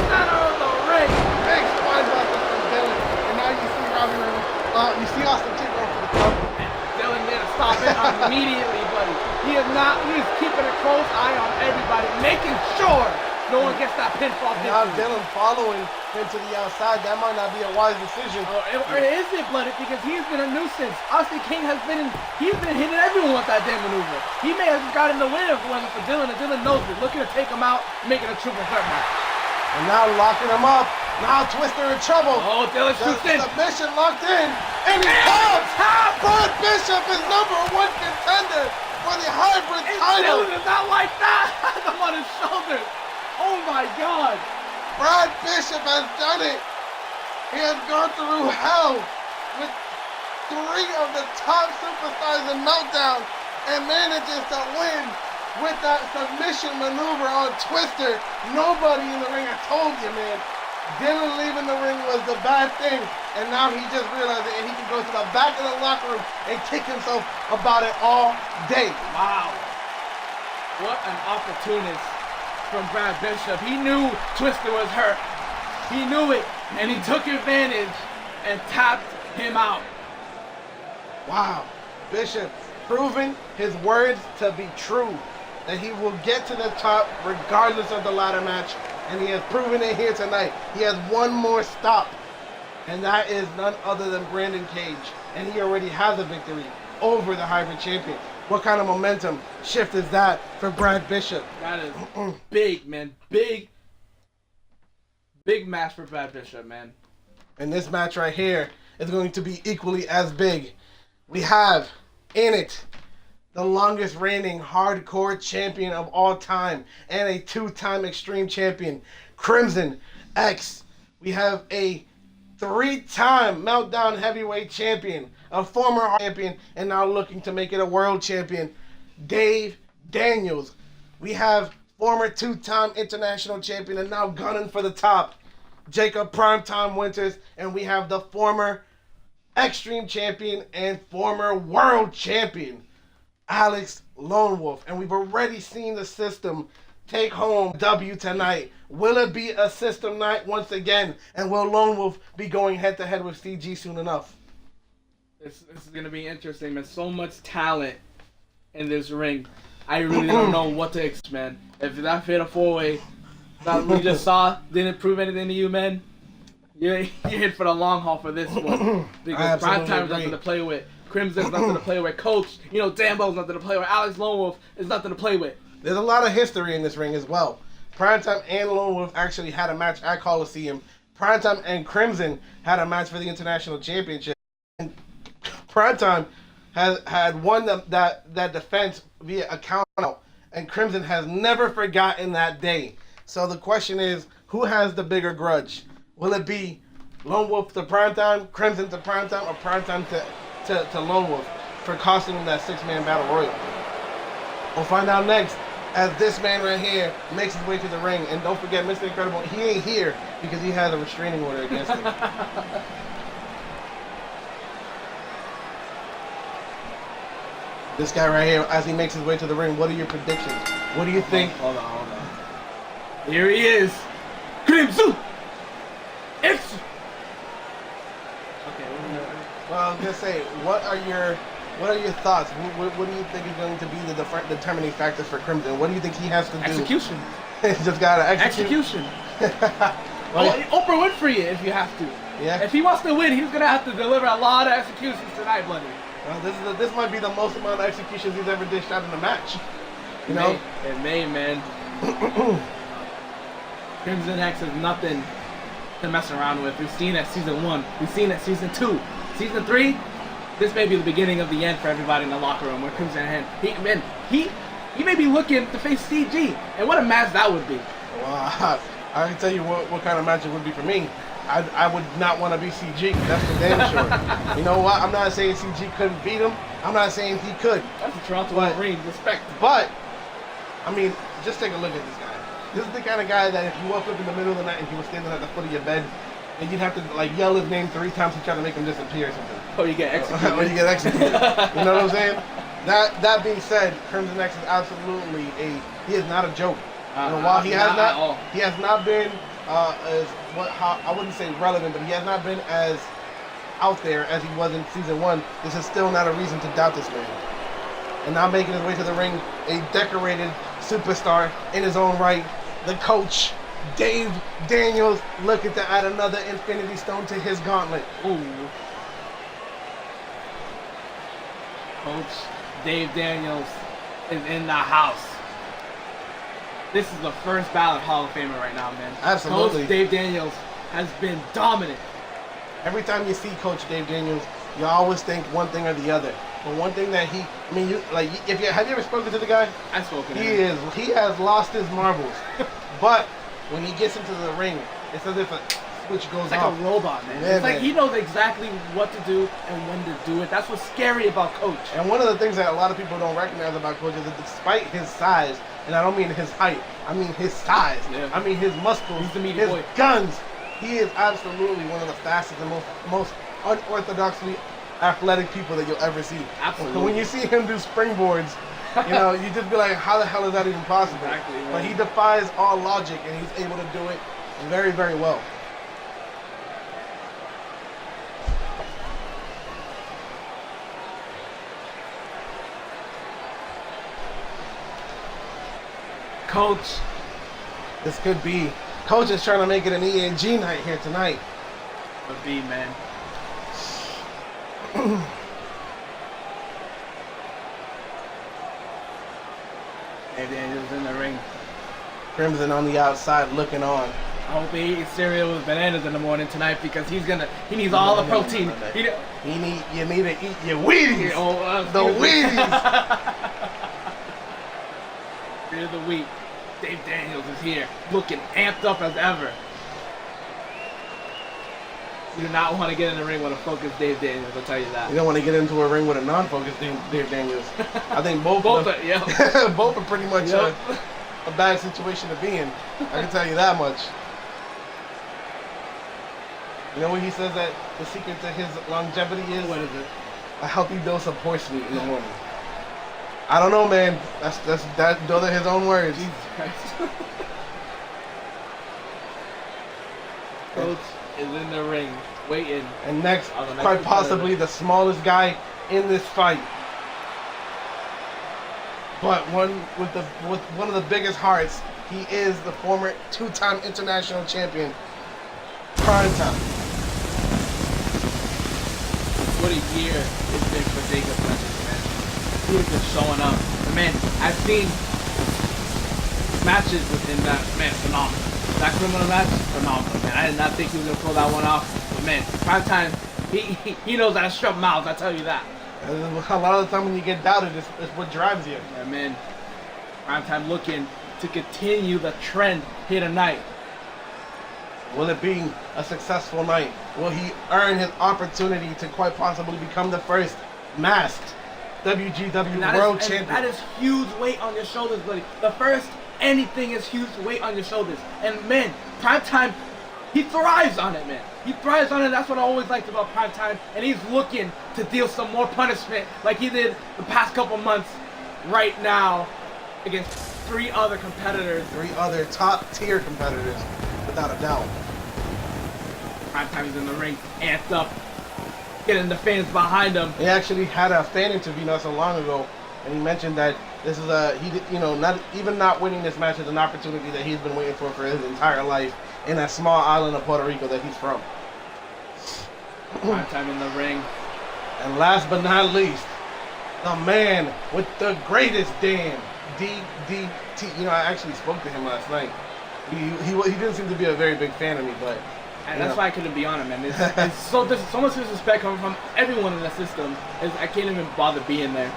Center of the ring. Big spine buster from Dylan. And now you see Robbie Revival. You see Austin King going for the cover. Dylan there to stop it immediately, buddy. He is keeping a close eye on everybody, making sure no one gets that pinfall. Now Dylan following him to the outside. That might not be a wise decision. Or is it, bloody? Because he's been a nuisance. Austin King he's been hitting everyone with that damn maneuver. He may have gotten the win if it wasn't for Dylan, and Dylan knows it. Looking to take him out, making a triple threat match. And now locking him up. Now Twister in trouble. Oh, Dylan shoots in. Submission locked in. And he taps. Brad Bishop is #1 contender for the hybrid title. Dylan is not like that. Has him on his shoulders. Oh my God. Brad Bishop has done it. He has gone through hell with 3 of the top superstars in Meltdown and manages to win with that submission maneuver on Twister. Nobody in the ring, I told you, man. Dylan leaving the ring was the bad thing, and now he just realized it, and he can go to the back of the locker room and kick himself about it all day. Wow. What an opportunist from Brad Bishop. He knew Twister was hurt. He knew it, and he took advantage and tapped him out. Wow. Bishop proving his words to be true, that he will get to the top regardless of the ladder match, and he has proven it here tonight. He has one more stop, and that is none other than Brandon Cage, and he already has a victory over the hybrid champion. What kind of momentum shift is that for Brad Bishop? That is big, man. Big match for Brad Bishop, man. And this match right here is going to be equally as big. We have in it the longest reigning hardcore champion of all time and a 2-time Extreme champion, Crimson X. We have a 3-time Meltdown heavyweight champion, a former champion, and now looking to make it a world champion, Dave Daniels. We have former 2-time international champion and now gunning for the top, Jacob Primetime Winters. And we have the former Extreme champion and former world champion, Alex Lone Wolf. And we've already seen the system take home W tonight. Will it be a system night once again? And will Lone Wolf be going head-to-head with CG soon enough? This is going to be interesting, man. So much talent in this ring. I really don't know what to expect, man. If that fatal 4-way that we just saw didn't prove anything to you, man, you're in for the long haul for this one. Because Primetime's nothing to play with. Crimson's nothing to play with. Coach, Dambo's nothing to play with. Alex Lone Wolf is nothing to play with. There's a lot of history in this ring as well. Primetime and Lone Wolf actually had a match at Coliseum. Primetime and Crimson had a match for the International Championship. And Primetime had won that defense via a count out, and Crimson has never forgotten that day. So the question is, who has the bigger grudge? Will it be Lone Wolf to Primetime, Crimson to Primetime, or Primetime to Lone Wolf for costing him that 6-man battle royal? We'll find out next as this man right here makes his way to the ring. And don't forget, Mr. Incredible, he ain't here because he has a restraining order against him. This guy right here, as he makes his way to the ring, what are your predictions? What do you think? Hold on. Here he is. Crimson X. Okay. Well, I was gonna say, what are your thoughts? What do you think is going to be the determining factors for Crimson? What do you think he has to do? Execution. Just gotta execute. Execution. Oprah Winfrey, if you have to. Yeah. If he wants to win, he's gonna have to deliver a lot of executions tonight, Bloody. Well, this might be the most amount of executions he's ever dished out in a match. You know? It may, man. Crimson X is nothing to mess around with. We've seen it season 1. We've seen it season 2. Season 3, this may be the beginning of the end for everybody in the locker room where Crimson and he may be looking to face CG. And what a match that would be. Well, I can tell you what kind of match it would be for me. I would not want to be CG. That's for damn sure. You know what? I'm not saying CG couldn't beat him. I'm not saying he could. That's a Toronto ring. Respect. But, I mean, just take a look at this guy. This is the kind of guy that if you woke up in the middle of the night and he was standing at the foot of your bed, and you'd have to like yell his name 3 times to try to make him disappear or something. Oh, you get executed. Or you get executed. You know what I'm saying? That being said, Crimson X is absolutely he is not a joke. While he has not been I wouldn't say relevant, but he has not been as out there as he was in season 1. This is still not a reason to doubt this man. And now making his way to the ring, a decorated superstar in his own right, the coach, Dave Daniels, looking to add another Infinity Stone to his gauntlet. Ooh. Coach Dave Daniels is in the house. This is the first ballot Hall of Famer right now, man. Absolutely. Coach Dave Daniels has been dominant. Every time you see Coach Dave Daniels, you always think one thing or the other. But one thing that have you ever spoken to the guy? I've spoken to him. He has lost his marbles. But when he gets into the ring, it's as if a switch goes off. It's like a robot, man. It's like he knows exactly what to do and when to do it. That's what's scary about Coach. And one of the things that a lot of people don't recognize about Coach is that despite his size, and I don't mean his height, I mean his size. Yeah. I mean his muscles, his guns. He is absolutely one of the fastest and most unorthodoxly athletic people that you'll ever see. Absolutely. When you see him do springboards, you just be like, how the hell is that even possible? Exactly, but he defies all logic, and he's able to do it very, very well. Coach. This could be. Coach is trying to make it an ENG night here tonight. Could be, man. Dave Daniels in the ring. Crimson on the outside looking on. I hope he eats cereal with bananas in the morning tonight because he needs all the protein. You need to eat your Wheaties. The Wheaties. Beer of the week. Dave Daniels is here, looking amped up as ever. You do not want to get in the ring with a focused Dave Daniels, I'll tell you that. You don't want to get into a ring with a non-focused Dave Daniels. I think both are pretty much a bad situation to be in. I can tell you that much. You know what he says that the secret to his longevity is? What is it? A healthy dose of horse meat in the morning. I don't know, man. Those are his own words. Jesus Christ. Coach is in the ring, waiting. And next, quite possibly the smallest guy in this fight, but one with one of the biggest hearts. He is the former two-time international champion, Prime Time. What a year it's been for Jacob Legends, man. He has been showing up. But man, I've seen matches within that, man, phenomenal. That criminal match, phenomenal, man. I did not think he was gonna pull that one off. But man, Prime Time, he knows how to strap mouths, I tell you that. A lot of the time when you get doubted, it's what drives you. Yeah, man. Prime Time looking to continue the trend here tonight. Will it be a successful night? Will he earn his opportunity to quite possibly become the first masked WGW World Champion? That is huge weight on your shoulders, buddy. The first anything is huge weight on your shoulders. And man, Prime Time, he thrives on it, man. He thrives on it. That's what I always liked about Prime Time. And he's looking to deal some more punishment like he did the past couple months right now against three other competitors. Three other top tier competitors, without a doubt. Prime Time is in the ring, amped up, getting the fans behind him. He actually had a fan interview not so long ago, and he mentioned that this is not winning this match is an opportunity that he's been waiting for his entire life in that small island of Puerto Rico that he's from. Prime Time in the ring. And last but not least, the man with the greatest damn DDT. I actually spoke to him last night. He didn't seem to be a very big fan of me, but and that's why I couldn't be on it, man. It's so much disrespect coming from everyone in the system. I can't even bother being there.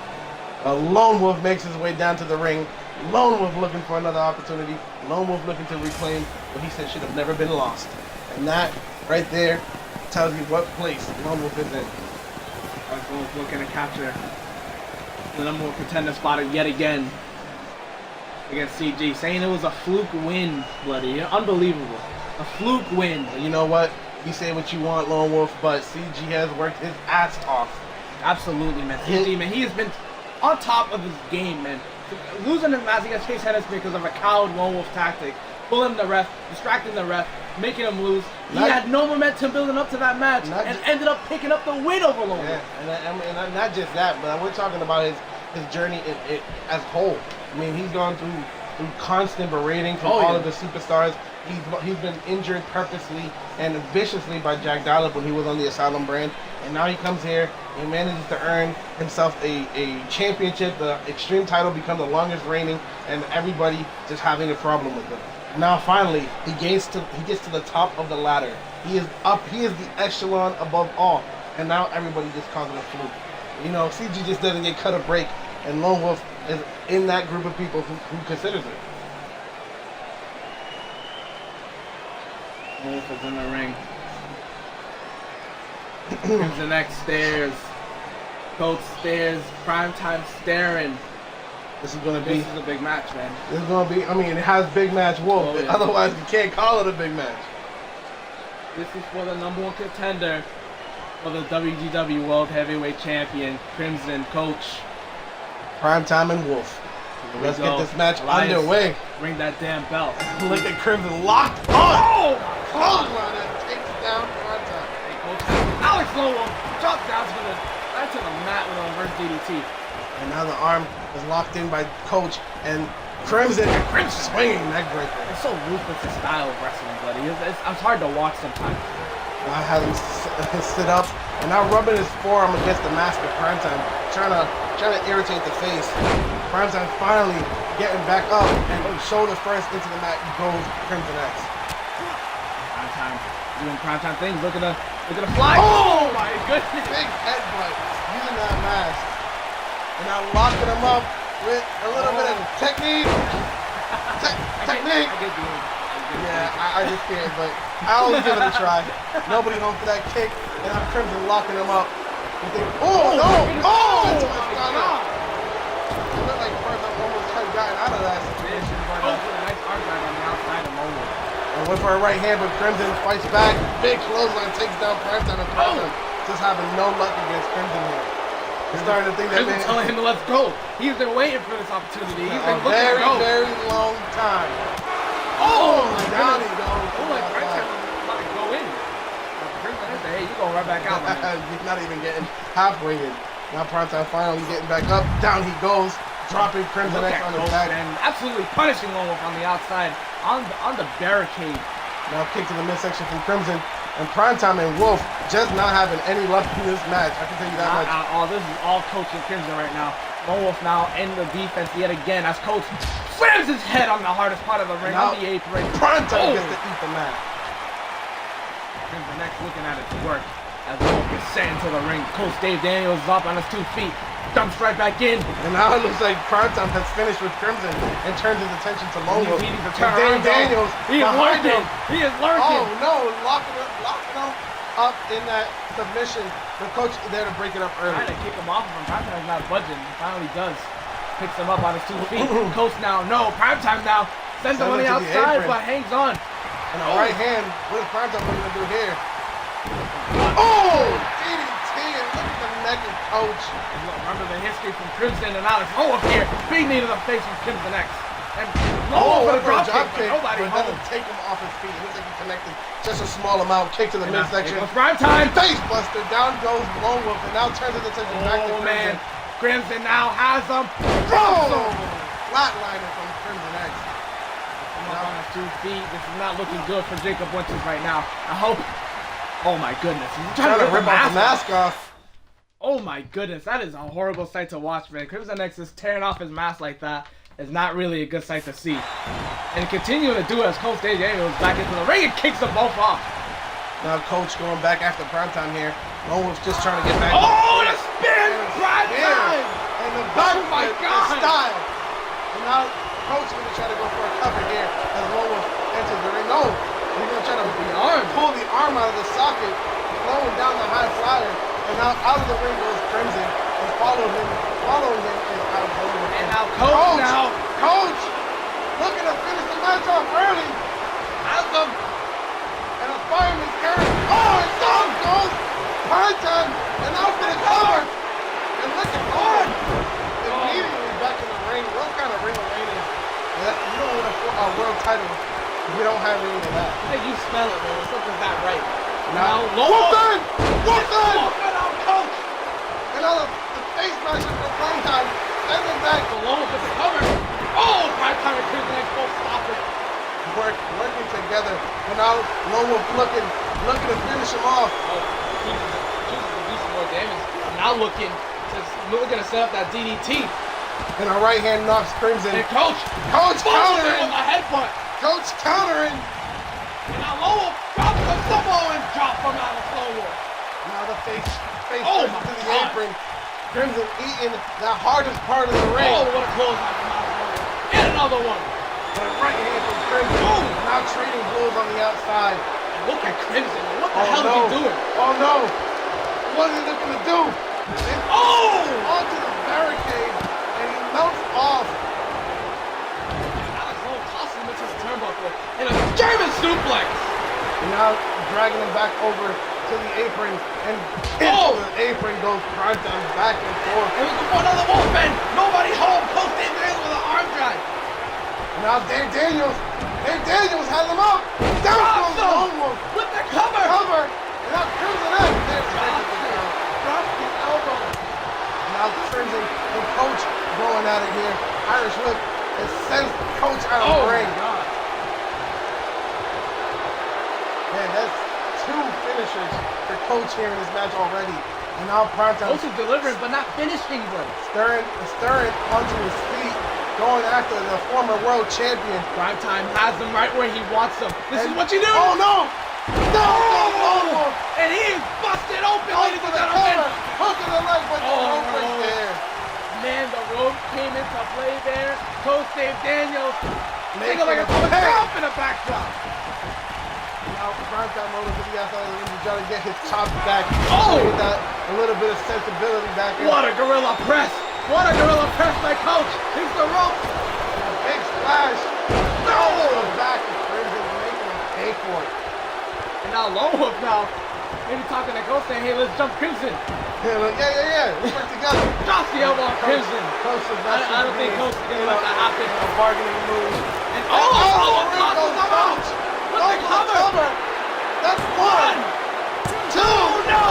Lone Wolf makes his way down to the ring. Lone Wolf looking for another opportunity. Lone Wolf looking to reclaim what he said should have never been lost. And that right there tells you what place Lone Wolf is in. Lone Wolf looking to capture the number one contender spot yet again against CG, saying it was a fluke win, buddy. Unbelievable. A fluke win. You know what? You say what you want, Lone Wolf, but CG has worked his ass off. Absolutely, man. CG, man, he has been on top of his game, man. Losing his match against Chase Henderson because of a coward Lone Wolf tactic, pulling the ref, distracting the ref, making him lose. He had no momentum building up to that match and ended up picking up the win over Lone Wolf. And not just that, but we're talking about his journey as whole. I mean, he's gone through constant berating from all of the superstars. He's been injured purposely and viciously by Jack Dollop when he was on the Asylum brand. And now he comes here and manages to earn himself a championship. The Extreme title becomes the longest reigning, and everybody just having a problem with him. Now finally, he gets to the top of the ladder. He is up. He is the echelon above all. And now everybody just calls it a fluke. CG just doesn't get cut a break, and Lone Wolf is in that group of people who considers it. Wolf is in the ring. Crimson next stairs. Coach stairs. Prime Time staring. This is a big match, man. This is gonna be. I mean, it has big match Wolf. Yeah. Otherwise, you can't call it a big match. This is for the number one contender for the WGW World Heavyweight Champion, Crimson Coach. Prime Time and Wolf. Let's get this match underway. Ring that damn belt. Look at Crimson locked on. Clothesline that takes down Prime Time. Hey, Coach. Alex Lone Wolf drops down right to the mat with a reverse DDT. And now the arm is locked in by Coach and Crimson swinging neck breaker. It's so ruthless the style of wrestling, buddy. It's hard to watch sometimes. I had him sit up and now rubbing his forearm against the mask of Prime Time, trying to irritate the face. Prime Time finally getting back up and shoulder first into the mat goes Crimson X. Prime time, doing prime time things, looking to fly. Oh my goodness! Big headbutt using that mask. And now locking him up with a little bit of technique. Technique. I just can't, but I always give it a try. Nobody home for that kick, and now Crimson locking him up. Oh no! Oh! It looked like Crimson almost had gotten out of that situation. Nice arm drag on the outside of Lone Wolf. And went for a right hand, but Crimson fights back. Big clothesline takes down Primetime, and Primetime just having no luck against Crimson here. He's starting to think that Crimson telling him to let's go. He's been waiting for this opportunity. He's been looking very, to go. very long time. Oh my down goodness. he goes. Oh, like Primetime about to go in. Crimson said, hey, you going right back out, man. He's not even getting halfway in. Now Primetime finally getting back up. Down he goes, dropping Crimson X on his back. And absolutely punishing Lone Wolf on the outside, on the barricade. Now kick to the midsection from Crimson. And Primetime and Wolf just not having any luck in this match. I can tell you that much. This is all Coach and Crimson right now. Lone Wolf now in the defense yet again as Coach slams his head on the hardest part of the ring, on the apron. Primetime gets to eat the mat. Crimson next looking at its work as Wolf gets sent into the ring. Coach Dave Daniels is up on his 2 feet. Jumps right back in. And now it looks like Primetime has finished with Crimson and turns his attention to Lone Wolf. He needs to turn around. Daniels. He is lurking. He is lurking. Oh no, locking him up in that submission. The coach is there to break it up early. Trying to kick him off of him. Primetime's not budging. He finally does. Picks him up on his 2 feet. Coach now, no. Primetime now sends him on the outside, but hangs on. And a right hand. What is Primetime going to do here? Oh! DDT, and look at the neck of Coach. Remember the history from Crimson and Alex Lone Wolf here. Big knee to the face from Crimson X. And Lone Wolf for a drop kick, but nobody but doesn't take him off his feet. It looks like he connected just a small amount. Kick to the midsection. Primetime. Face buster. Down goes Lone Wolf, and now turns his attention back to Crimson. Man. Crimson now has him. Flatliner from Crimson X. Now on his 2 feet. This is not looking good for Jacob Winters right now. I hope. Oh my goodness. He's trying to rip off the mask off. Oh my goodness. That is a horrible sight to watch, man. Crimson X is tearing off his mask like that. Is not really a good sight to see. And continuing to do it as Coach Dave Daniels back into the ring and kicks them both off. Now Coach going back after Primetime here. Lone Wolf's just trying to get back. Oh, the spin! Primetime! And the back style. And now Coach going to try to go for a cover here as Lone Wolf enters the ring. No, he's going to try to pull the arm out of the socket, flowing down the high flyer. And now out of the ring goes Crimson and following him is out of Lone Wolf. And now Coach looking to finish the match off early. Has them. And a fireman's carry. Oh, and down goes Primetime. And now for the cover. And look at Lord. Immediately back in the ring. What kind of ring of rain is that? You don't win a world title if you don't have any of that. I think you smell it, man. Something's not right. Now, Wolfen! Out Coach! And now the face match for Primetime. Sending back. The Lone Wolf is covered. Oh, Primetime and Crimson X both stop it. Working together. And now Lone Wolf looking to finish him off. Oh, he chooses to do some more damage. Now looking to set up that DDT. And a right hand knocks Crimson. And Coach countering with a headbutt. Coach countering. And now Lone Wolf drops the Samoan drop from Alex Lone Wolf. Now the face to the apron. Crimson eating the hardest part of the ring. Oh, what a close out from Alex Lone Wolf. And another one. And a right hand from Crimson. Boom. Now trading blows on the outside. And look at Crimson. What the hell is he doing? Oh no. What is he looking to do? And onto the barricade. And he melts off. Alex Lone tosses him into the turnbuckle. And a German suplex. And now dragging him back over to the apron. And into the apron goes Primetime back and forth. And we go for another Wolfman. Nobody home. Coach Dave Daniels with an arm drag. And now Dave Daniels has him up. Down goes Lone Wolf. With the cover. And now Crimson X. Drops the elbow. Now Crimson and Coach going at it here. Irish whip. It sends Coach out of the ring. Oh my God. Man, that's 2 finishers for Coach here in this match already. And now Primetime Coach is delivering, but not finishing, bro. stirring onto his feet. going after the former world champion. Primetime has him right where he wants him. This is what you do. Oh no! No! Oh! And he is busted open, ladies and gentlemen. Hook in the leg, but the rope right there. Man, the rope came into play there. Coach Dave Daniels. Making like a top in a backdrop. Now, Primetime rolling to the outside of the ring to try to get his chops back. Oh! Get that a little bit of sensibility back in. What a gorilla press. What a gorilla press by Coach. He's the rope. Big splash. No! The back of Crimson making him pay for it. And now Lone Wolf now. Maybe talking to Coach saying, hey, let's jump Crimson. Yeah. Let's work together. Drop the elbow on Crimson. Coach is not I don't think Coach is going to let that happen. A bargaining move. And the ring Coach goes is out. With the cover. That's one. Two. No.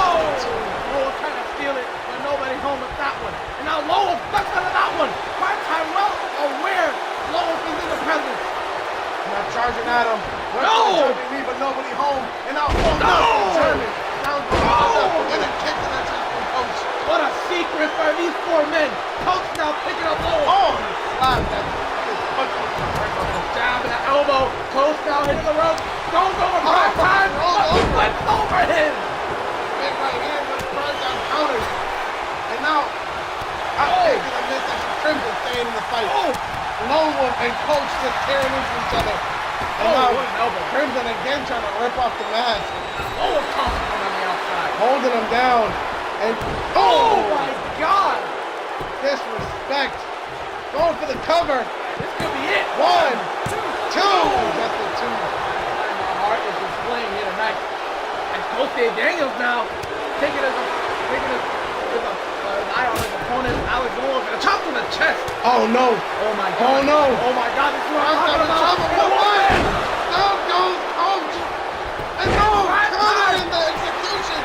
Lowell trying to steal it, but nobody home with that one. And now Lowell stuck out of that one. Primetime well aware Lowell is in the presence. Now charging at him. No! Me, but nobody home. And now turning down and a kick to the chest from Coach. What a secret for these four men. Coach now picking up Lowell. Oh, and slap that. Jab and an elbow. Coach now hitting the rope. Goes over Primetime. Flips over him. Big right hand, but Primetime counters. And now, taking a miss as Crimson staying in the fight. Lone Wolf and Coach just tearing into each other. And now Crimson again trying to rip off the mask. Lowell tossing him on the outside. Holding him down. And oh my God. Disrespect. Going for the cover. This could be it. One, two. That's the two. My heart is displaying here tonight. And Coach Dave Daniels now taking his eye on his opponent, Alex Lowell, and a chop to the chest. Oh no. Oh my God. Oh no. Oh my God. This is what I'm talking about. Down goes Coach. And no, counter in the execution.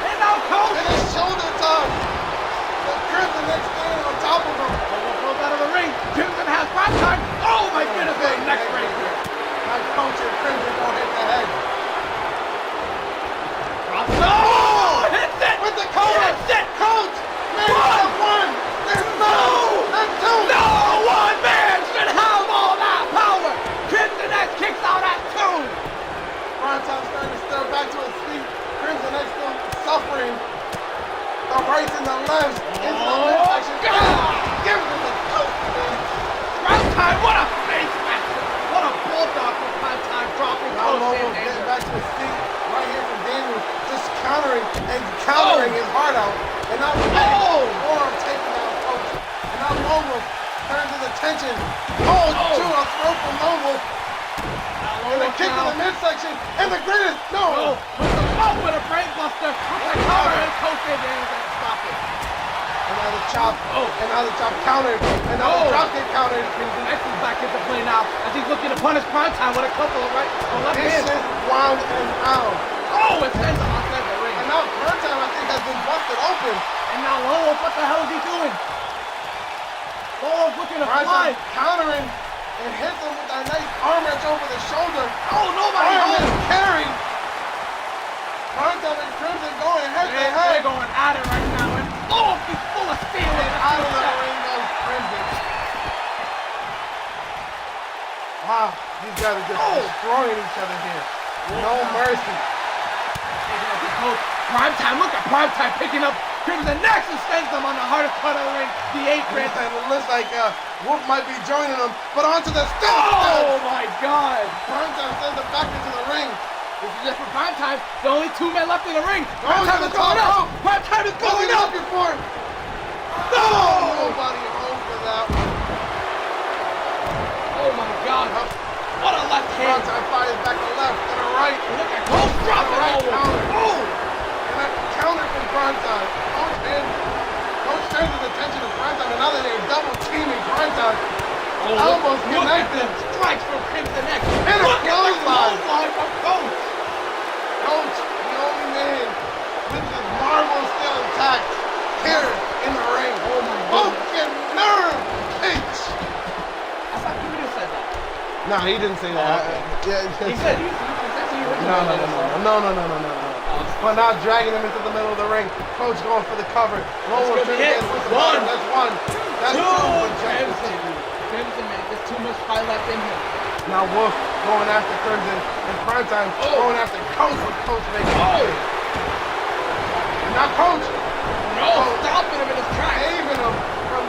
And now Coach. And his shoulder toss. The Crimson next standing on top of him. Goes out of the ring. Crimson has Primetime. Oh my goodness, what a neck breaker. Now Coach and Crimson don't hit the head. Oh! Hits it! With the cover! Hits it! Coach! Man, one! There's no! There's two! No! One man should have all that power! Crimson X kicks out at two! Primetime starting to stir back to his feet. Crimson X still suffering. The rights and the lefts into the midsection. Gives him the coach! Primetime, what a face master! What a bulldog for Primetime dropping Now Coach Lowell Dave getting Daniels. back to his feet. Right here from Daniels. Just countering his heart out. And now forearm taking down Coach. And now Lone Wolf turns his attention. To a throw from Lone Wolf. And a kick in the midsection. And the greatest. No. With a brain buster. With the cover and Coach Dave Daniels has to stop it. And now the chop. And now the chop countered. And now the drop kick countered. Crimson X is back into play now as he's looking to punish Primetime with a couple of left hands. This is wound and out. Oh, it sends him outside the ring. And now Primetime, I think, has been busted open. And now Lowell, what the hell is he doing? Lowell's looking to fly. Countering and hits him with that nice arm wrench over the shoulder. Oh, nobody Arm home. is carried. Primetime and Crimson going head to head. They're going at it right now. And Lowell is full of steel. And out of the ring goes Crimson. Wow, these guys are just destroying each other here. No mercy. Primetime, look at Primetime picking up Crimson next and sends them on the hardest part of the ring, the apron. And it looks like Wolf might be joining them, but onto the step. Oh my God! Primetime sends him back into the ring. This is just for Primetime. The only two men left in the ring. Primetime is going up. Primetime is going up. Looking for. No! Nobody home for that one. Oh my God! What a left hand! Primetime fires back to left and a right. Look at Coach dropping right counter. Oh! And a counter from Primetime. Coach turns his attention to Primetime, and now that they're double teaming Primetime. Elbows connected. Strikes from Crimson X. And a look at the clothesline from Coach. Coach, the only man with his marble still intact here in the ring. Oh my God. Broken nerve pitch. I thought you would have said that. No, he didn't say that. He said he No. But now dragging him into the middle of the ring. Coach going for the cover. Roller That's one. That's one. That's two. Two. Crimson, man, there's too much fight left in him. Now Wolf going after Crimson, and Primetime going after Coach with Coach making and now Coach Stopping him in his tracks. saving him from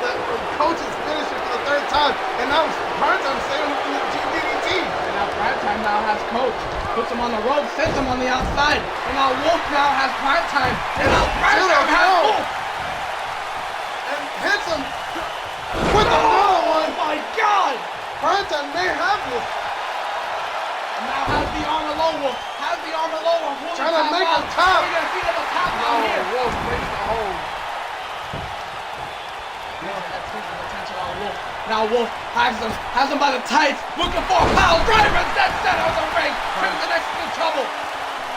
Coach's finisher for the third time, and now Primetime saving him from the DDT. And now Primetime now has Coach. Puts him on the rope, sends him on the outside. And now Wolf now has Primetime. And now Primetime has Wolf. And hits him with another one. Oh my God! Primetime may have this. And now has the arm alone, Wolf. Has the arm alone. Trying to make him tap. We're gonna see him tap down here. Wolf breaks the hold. That's taking attention on Wolf. Now Wolf has him by the tights, looking for a power driver instead center of the ring. Crimson X is in trouble.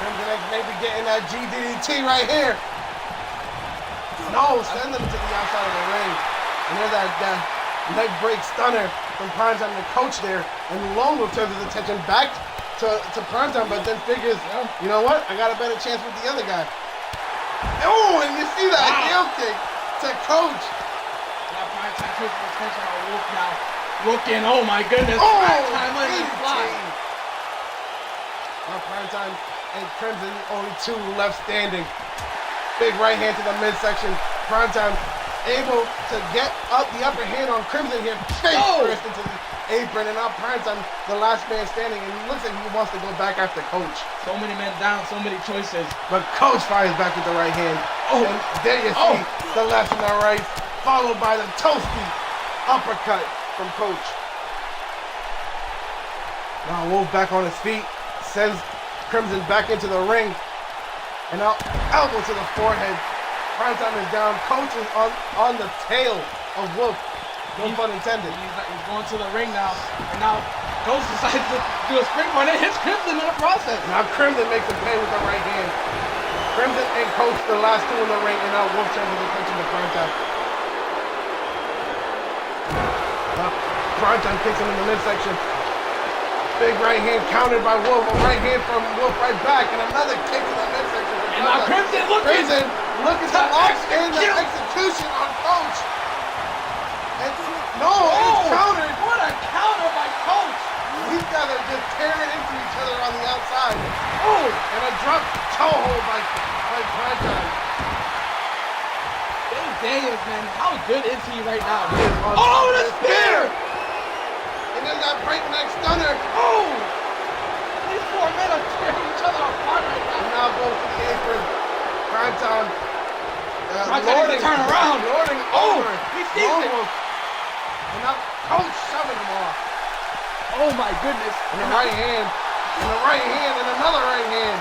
Crimson X may be getting that GDDT right here. No, send him to the outside of the ring. And there's that leg break stunner from Primetime to Coach there. And Lone Wolf turns his attention back to Primetime, but then figures, you know what? I got a better chance with the other guy. Oh, and you see that heel kick to Coach. Now Primetime turns his attention on Wolf now. Looking, oh my goodness. Oh, Primetime letting him fly. Now Primetime and Crimson, only two left standing. Big right hand to the midsection. Primetime able to get up the upper hand on Crimson here. Face first into the apron, and now Primetime, the last man standing, and it looks like he wants to go back after Coach. So many men down, so many choices. But Coach fires back with the right hand. Oh, and there you see the left and the right, followed by the toasty uppercut from Coach. Now Wolf back on his feet, sends Crimson back into the ring, and now elbow to the forehead. Primetime is down. Coach is on the tail of Wolf. No pun intended. He's going to the ring now, and now Coach decides to do a springboard and hits Crimson in the process. Now Crimson makes him pay with the right hand. Crimson and Coach, the last two in the ring, and now Wolf turns his attention to Primetime. Now Primetime kicks him in the midsection. Big right hand countered by Wolf. A right hand from Wolf right back, and another kick to the midsection. And now Crimson looking to lock in the execution on Coach. And it's countered. What a counter by Coach. These guys are just tearing into each other on the outside. Oh, and a drop toe hold by Primetime. Dave Daniels, man, how good is he right now? Oh, the spear! And then that breakneck stunner. Oh! These four men are tearing each other apart right now. And now goes to the apron. Primetime. Primetime turn around. Lording over. He sees it. And now Coach shoving him off. Oh my goodness. And the right hand. And the right hand. And another right hand.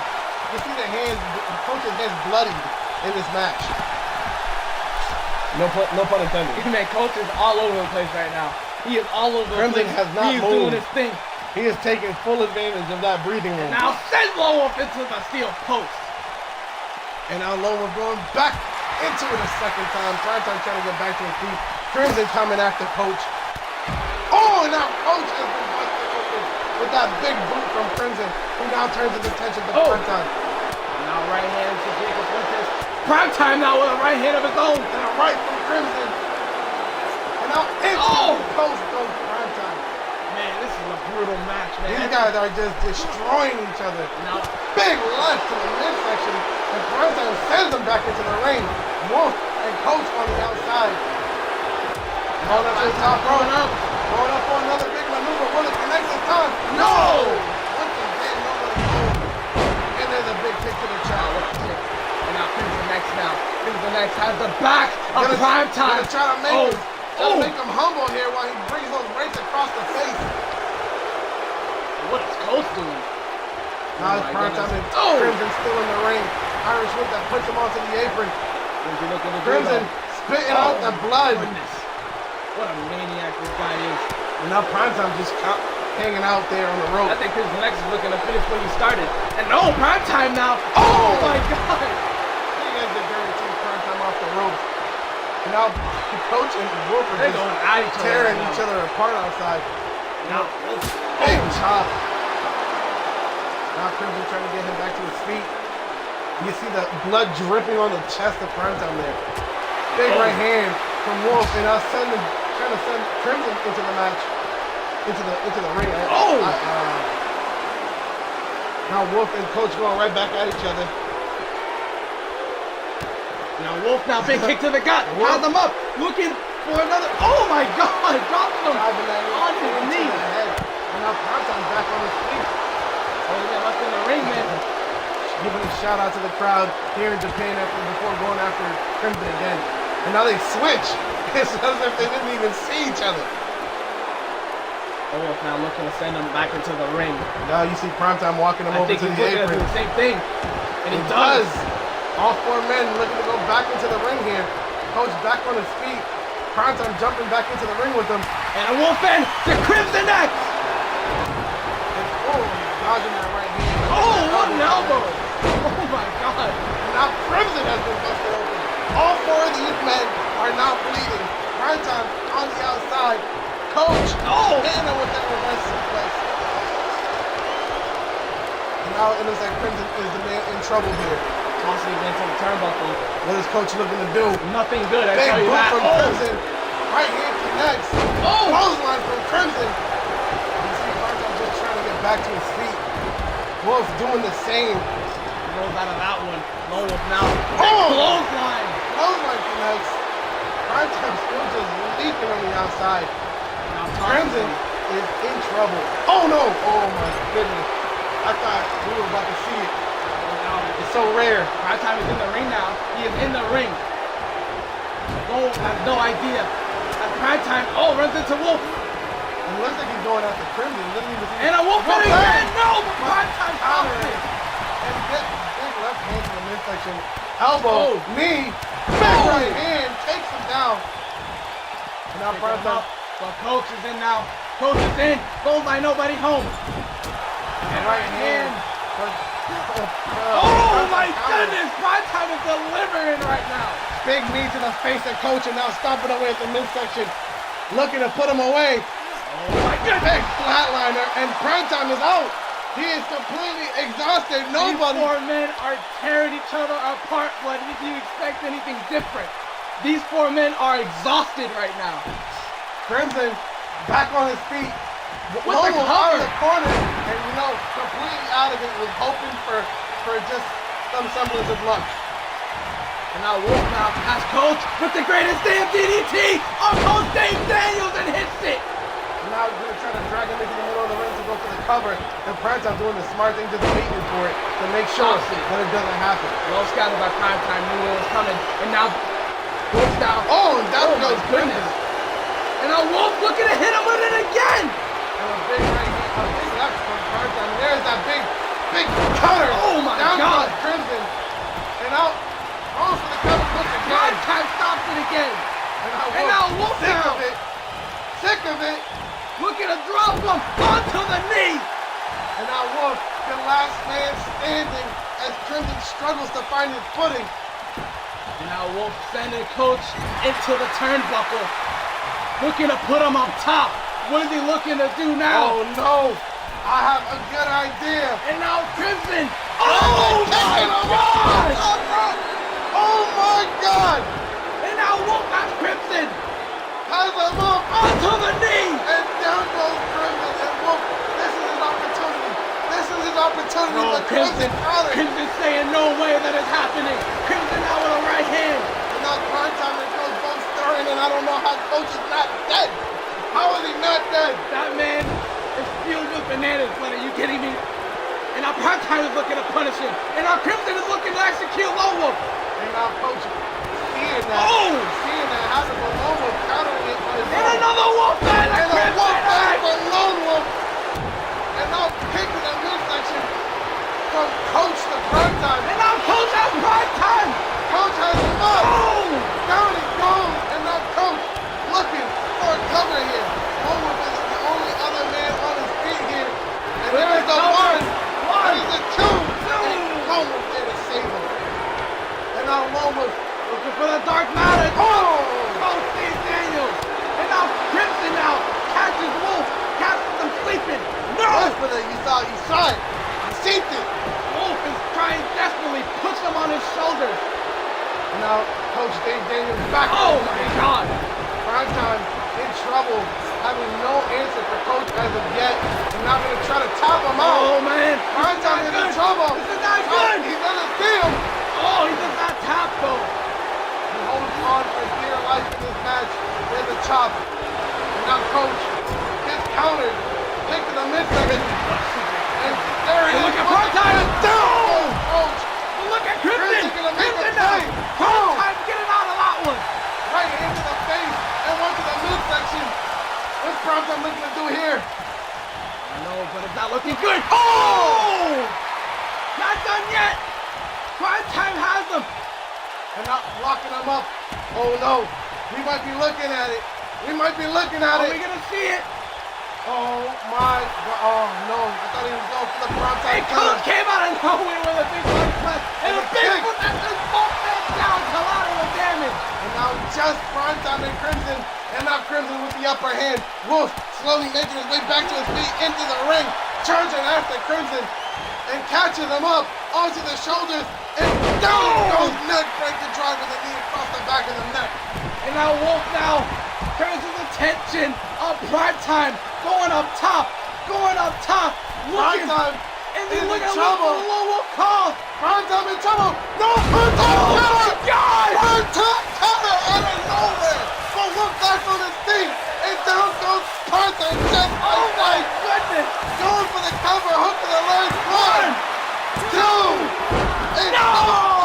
You see the hands, Coach's hands bloodied in this match. No pun intended. Man, Coach is all over the place right now. He is all over the Crimson place. has not He's moved. doing his thing. He is taking full advantage of that breathing room. Now send Lone Wolf into the steel post. And now Lone Wolf going back into it a second time. Primetime trying to get back to his feet. Crimson coming after Coach. Oh, and now Coach has been busted open with that big boot from Crimson, who now turns his attention to Primetime. Now right hand to Jacob Winters. Primetime now with a right hand of his own. And a right from Crimson. And now into the post goes Primetime. Man, this is a brutal match, man. These guys are just destroying each other. Now, big left to the midsection, and Primetime sends them back into the ring. Wolf and Coach on the outside. Going up to the top rope. Going up for another big maneuver. Will it connect this time? No! Once again, nobody goes. And there's a big kick to the chest. And now Crimson X now. Crimson X has the back of Primetime. Gonna try to make him humble here while he brings those rights across the face. What is Coach doing? Now it's Primetime and Crimson still in the ring. Irish whip that puts him onto the apron. Crimson spitting out the blood. Goodness. What a maniac this guy is. And now Primetime just hanging out there on the rope. I think Crimson X is looking to finish what he started. And Primetime now. Oh my God. He has the guaranteed Primetime off the ropes. And now Coach and Wolf are just tearing each other apart outside. Now, big chop. Now Crimson trying to get him back to his feet. You see the blood dripping on the chest of Primetime there. Big right hand from Wolf, and now sending trying to send Crimson into the match, into the ring. Oh! Now Wolf and Coach going right back at each other. Now Wolf big kick to the gut. Has him up, looking for another. Oh my God! Drops him on his knee. And now Prime's back on his feet. Oh, he got left in the ring, man. Giving a shout out to the crowd here in Japan before going after Crimson again. And now they switch. It's as if they didn't even see each other. Wolf now looking to send him back into the ring. Now you see Primetime walking him over to the apron. Do the same thing. And he does. All four men looking to go back into the ring here. Coach back on his feet. Primetime jumping back into the ring with him. And a Wolf end to Crimson next. And dodging that right hand. Oh, what an elbow. Oh my God. And now Crimson has been busted open. All four of these men are now bleeding. Primetime on the outside. Coach, hitting him with that reverse suplex. And now it looks like Crimson is the man in trouble here. Tossing against the turnbuckle. What is Coach looking to do? Nothing good, I Big tell you boot that. from Crimson. Right hand connects. Clothesline from Crimson. You see Primetime just trying to get back to his feet. Wolf doing the same. Rolls out of that one. Lone Wolf now. Clothesline. Clothesline connects. Primetime still just leaping on the outside. Crimson is in trouble. Oh no! Oh my goodness. I thought we were about to see it. It's so rare. Primetime is in the ring now. He is in the ring. Lone Wolf has no idea. As Primetime, runs into Wolf. It looks like he's going after Crimson. And a Wolf again! No! Primetime countering. And big left hand to the midsection. Elbow, knee, big right hand, takes him down. And now Primetime. But Coach is in now. Coach is in. Goes by nobody home. And right hand. Oh my goodness! Primetime is delivering right now. Big knee to the face of Coach and now stomping away at the midsection. Looking to put him away. Oh my goodness! Big flatliner and Primetime is out. He is completely exhausted. Nobody. These four men are tearing each other apart, but if you expect anything different, these four men are exhausted right now. Crimson back on his feet. With the out cover. of the corner and completely out of it, was hoping for just some semblance of luck. And now Wolf has Coach with the greatest damn DDT on Coach Dave Daniels and hits it. And now he's gonna try to drag him into the middle of the ring to go for the cover. And Primetime doing the smart thing, just waiting for it to make sure that it doesn't happen. Well scouted by Primetime, knew it was coming, and now Wolf's down. Oh, and down goes goodness. And now Wolf looking to hit him with it again. And a big right hand, a big left from Primetime. And there's that big cutter. Oh my down God. goes Crimson. And out goes for the cover push again. Primetime stops it again. And now Wolf down. Sick of it. Looking to drop him onto the knee. And now Wolf, the last man standing as Crimson struggles to find his footing. And now Wolf sending Coach into the turnbuckle. Looking to put him on top. What is he looking to do now? Oh no! I have a good idea. And now Crimson. Oh my gosh! Oh my God! And now Wolf has Crimson. Has him up onto the knee. And down goes Crimson. And Wolf, this is his opportunity. This is his opportunity. No, But Crimson Crimson saying no way that is happening. Crimson now with a right hand. And now Primetime and Coach both stirring, and I don't know how Coach is not dead. How is he not dead? That man is filled with bananas, but are you kidding me? And now Primetime is looking to punish him. And now Crimson is looking to execute Lone Wolf. And now Coach seeing that. Seeing that happen, but Lone Wolf countering it on his own. And another Wolf man. And a Wolf man for Lone Wolf. And now kicking that midsection from Coach to Primetime. And now Coach has Primetime. Coach has him up. Down he goes. And now Coach looking for a cover here. Lone Wolf is the only other man on his feet here. And there's the one. There's the two. And Lone Wolf there to save him. And now Lone Wolf looking for the dark matter. Coach Dave Daniels. And now Crimson now catches Wolf. Catches him sleeping. No! You saw it. You seen it. Wolf is trying desperately, push him on his shoulders. And now Coach Dave Daniels back. Oh my God! Primetime in trouble, having no answer for Coach as of yet. And now going to try to top him out. Oh, man. Prime Time is in trouble. This is not good. He doesn't see him. Oh, he does not tap, though. He holds on for dear life in this match. There's a chop. And now Coach gets countered. Kick to the midsection. And there it is. Look at Prime Time. Down. Coach. Look at Crimson. Gonna make a Crimson now. play. Prime Time getting out of that one. Right into the face and one to the midsection. What's Prime Time looking to do here? I know, but it's not looking good. Oh! Not done yet. Prime Time has him. And not locking him up. Oh no. We might be looking at it. We might be looking at Are it. we gonna see it? Oh my God. Oh no. I thought he was going for the Prime Time. Hey, Coach came out of nowhere with a big one press. And a big kick. one that just both men down. Collateral damage. And now just Prime Time and Crimson. And now Crimson with the upper hand. Wolf slowly making his way back to his feet into the ring. Charging after Crimson. And catches him up onto the shoulders. And down goes neck break the drive with a knee across the back of the neck. And now Wolf now turns his attention on Prime Time. Going up top. Going up top. Prime Looking. Time And is then look in at trouble. what the low Wolf calls. Prime Time in trouble. No, Prime Time Oh my counter. God! Prime Time counter out of nowhere. But Wolf back on his feet. And down goes Prime Time just Oh like my that. goodness! Going for the cover, hook to the leg. One, two, and No!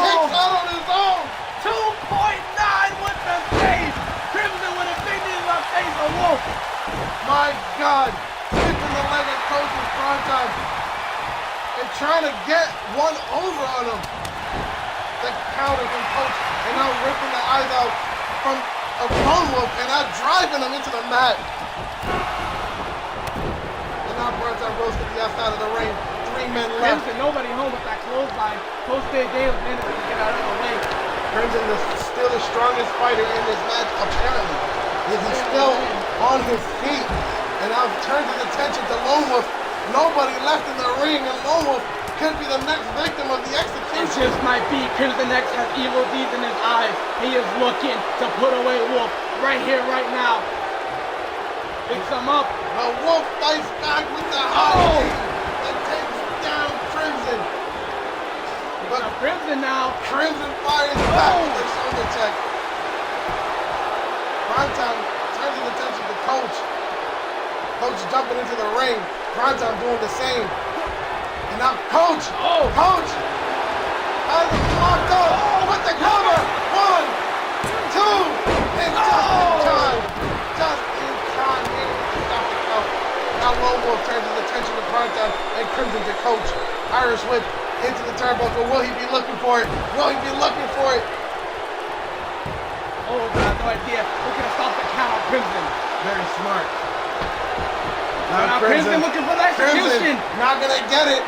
kicks out on his own. 2.9 with the save. Crimson with a big knee in the face of Wolf. My God, kicking the leg of Coach in Prime Time and trying to get one over on him. The counter from Coach and now ripping the eyes out from a Lone Wolf and now driving him into the mat. And now Prime Time goes to the outside of the ring. 3 men left. Crimson, nobody home with that clothesline. Coach Dave managed to get out of the way. Crimson is still the strongest fighter in this match, apparently. He's still on his feet. And now turns his attention to Lone Wolf. Nobody left in the ring, and Lone Wolf could be the next victim of the It execution. just might be. Crimson X has evil deeds in his eyes. He is looking to put away Wolf right here, right now. Picks him up. But Wolf fights back with the high knee and takes down Crimson. But Now Crimson now. Crimson fires back with the shoulder check. Prime Time turns his attention to Coach. Coach jumping into the ring. Prime Time doing the same. And now Coach. Coach has him locked up with the cover. 1, 2, and just in time. Just in time. Here to stop the count. Now Lone Wolf turns his attention to Prime Time and Crimson to Coach. Irish whip into the turnbuckle. Will he be looking for it? Will he be looking for it? Oh, God, no idea. We're going to stop the count on Crimson. Very smart. Now Crimson looking for the execution. Not gonna get it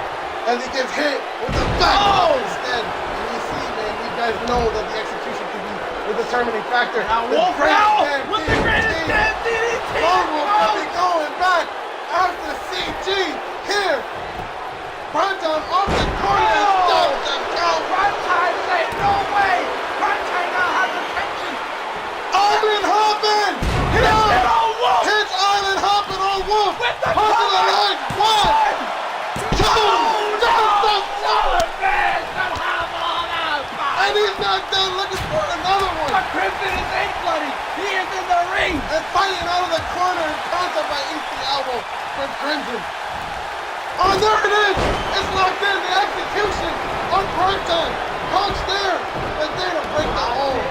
as he gets hit with the back instead. And you see, man, you guys know that the execution can be the determining factor. Now The Wolf great now stand with the greatest DDT. stand DDT. Lone Wolf could be going back after CG here. Prime Time off the corner and stops the count. Prime Time say no way. Prime Time now has attention. Island hopping. Hit it on Wolf. Hits Island hopping on Wolf. With the Hook to the cover. leg. 1, 2. That's the Solid man. Somehow all out. And he's not done looking for another one. But Crimson is ain't bloody. He is in the ring. And fighting out of the corner and contact by each the elbow from Crimson. Oh, there it is. It's locked in. The execution on Prime Time. Coach there. But there to break the hold.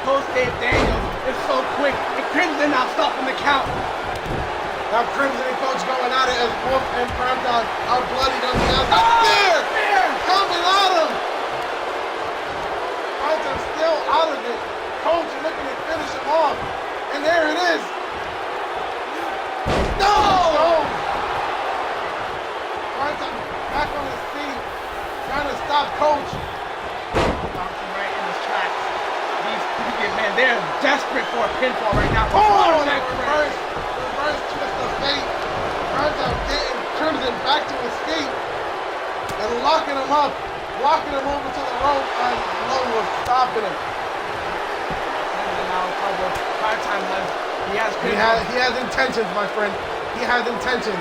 Coach Dave Daniels is so quick. And Crimson now stopping the count. Now Crimson and Coach going at it as Wolf and Prime Time are bloodied on the outside. Spear coming at him. Prime Time still out of it. Coach looking to finish him off. And there it is. No! Prime Time back on his feet. Trying to stop Coach. Bouncing right in his tracks. Man, they're desperate for a pinfall right now. Oh, and reverse twist of fate. Prime Time getting Crimson back to his feet and locking him up, walking him over to the rope, and Lone Wolf stopping him. Crimson now in trouble. Prime Time has He has intentions, my friend. He has intentions.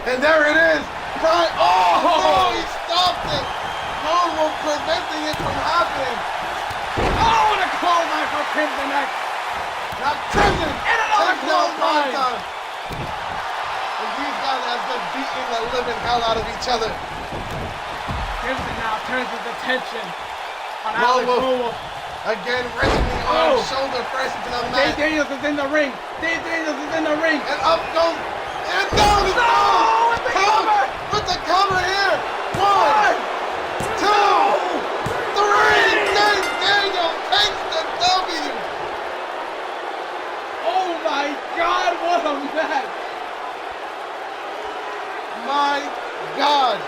And there it is. Oh, he stopped it. Cole was preventing it from happening. Oh, and a clothesline for Crimson X. Now Crimson And another clothesline. And these guys have been beating the living hell out of each other. Crimson now turns his attention on Lone Alex Wolf. Lone Wolf. Again, wrenching the arm, shoulder first into the mat. Dave Daniels is in the ring. Dave Daniels is in the ring. And up goes, and down it goes. With the cover. With the cover here. 1, 2, 3. Dave Daniels takes the W. Oh my God, what a match. My God.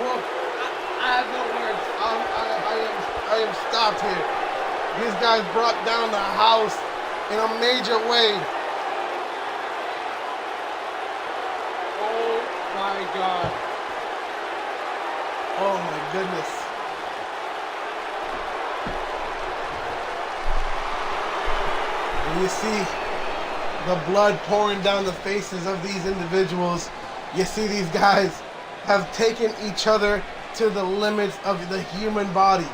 Well, I have no words. I am stopped here. These guys brought down the house in a major way. Oh my God. Oh my goodness. And you see the blood pouring down the faces of these individuals. You see these guys have taken each other to the limits of the human body.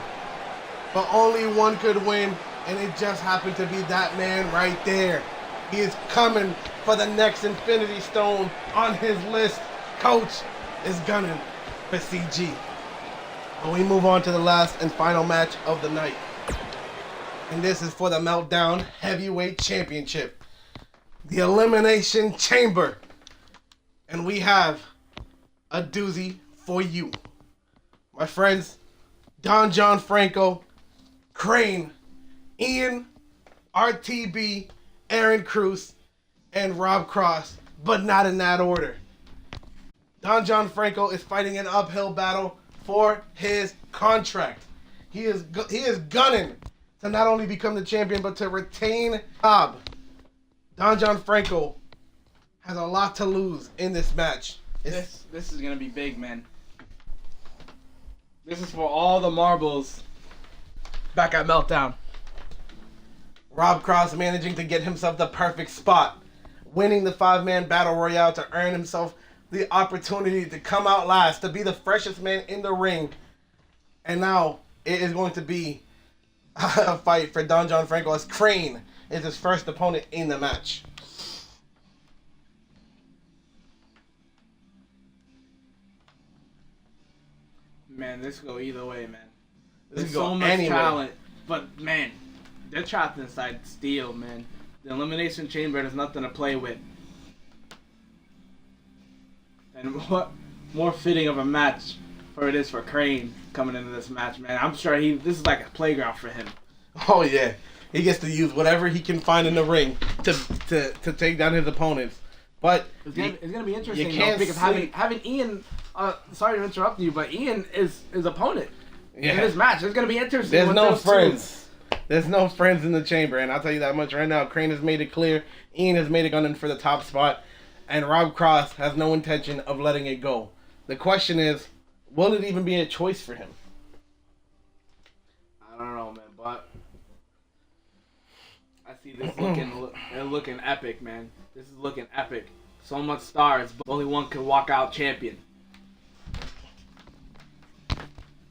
But only one could win, and it just happened to be that man right there. He is coming for the next Infinity Stone on his list. Coach is gunning for CG. And we move on to the last and final match of the night. And this is for the Meltdown Heavyweight Championship. The Elimination Chamber. And we have a doozy for you. My friends, Don John Franco, Crane, Ian, RTB, Aaron Cruz, and Rob Cross, but not in that order. Don John Franco is fighting an uphill battle for his contract. He is gunning to not only become the champion, but to retain Bob. Don John Franco has a lot to lose in this match. This is gonna be big, man. This is for all the marbles back at Meltdown. Rob Cross managing to get himself the perfect spot, winning the 5-man battle royale to earn himself the opportunity to come out last, to be the freshest man in the ring. And now it is going to be a fight for Don John Franco as Crane is his first opponent in the match. Man, this could go either way, man. This There's could go so much anywhere. talent, but man, they're trapped inside steel, man. The Elimination Chamber is nothing to play with. And what more fitting of a match for it is for Crane coming into this match, man. I'm sure this is like a playground for him. Oh yeah, he gets to use whatever he can find in the ring to take down his opponents. But It's gonna be interesting you can't though, because sleep. having Ian. Sorry to interrupt you, but Ian is his opponent in Yeah. this match. It's gonna be interesting. There's with no those two. friends. There's no friends in the chamber, and I'll tell you that much right now. Crane has made it clear. Ian has made it gunning for the top spot, and Rob Cross has no intention of letting it go. The question is, will it even be a choice for him? I don't know, man, but I see this looking epic, man. This is looking epic. So much stars, but only one can walk out champion.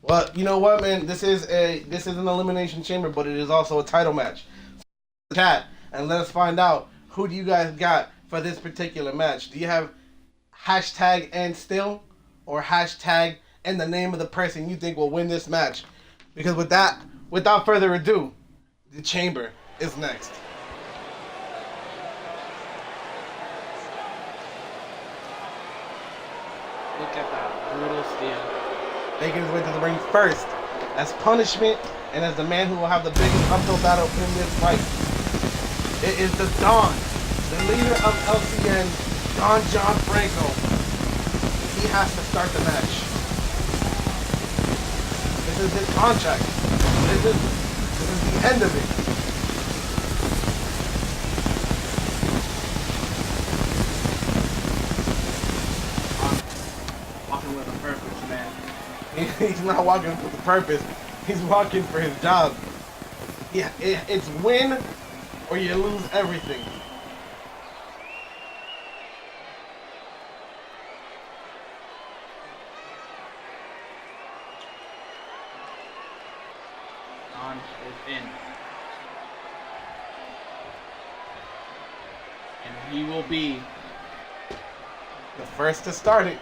Well, you know what, man? This is an elimination chamber, but it is also a title match. Chat and let us find out who do you guys got for this particular match. Do you have hashtag and still, or hashtag and the name of the person you think will win this match? Because with that, without further ado, the chamber is next. Look at that brutal steel. Making his way to the ring first as punishment and as the man who will have the biggest uphill battle in this fight. It is the Don, the leader of LCN, Don John Franco. He has to start the match. This is his contract. This is the end of it. Walking with a purpose, man. He's not walking with a purpose. He's walking for his job. Yeah, it's win or you lose everything. John is in. And he will be The first to start it.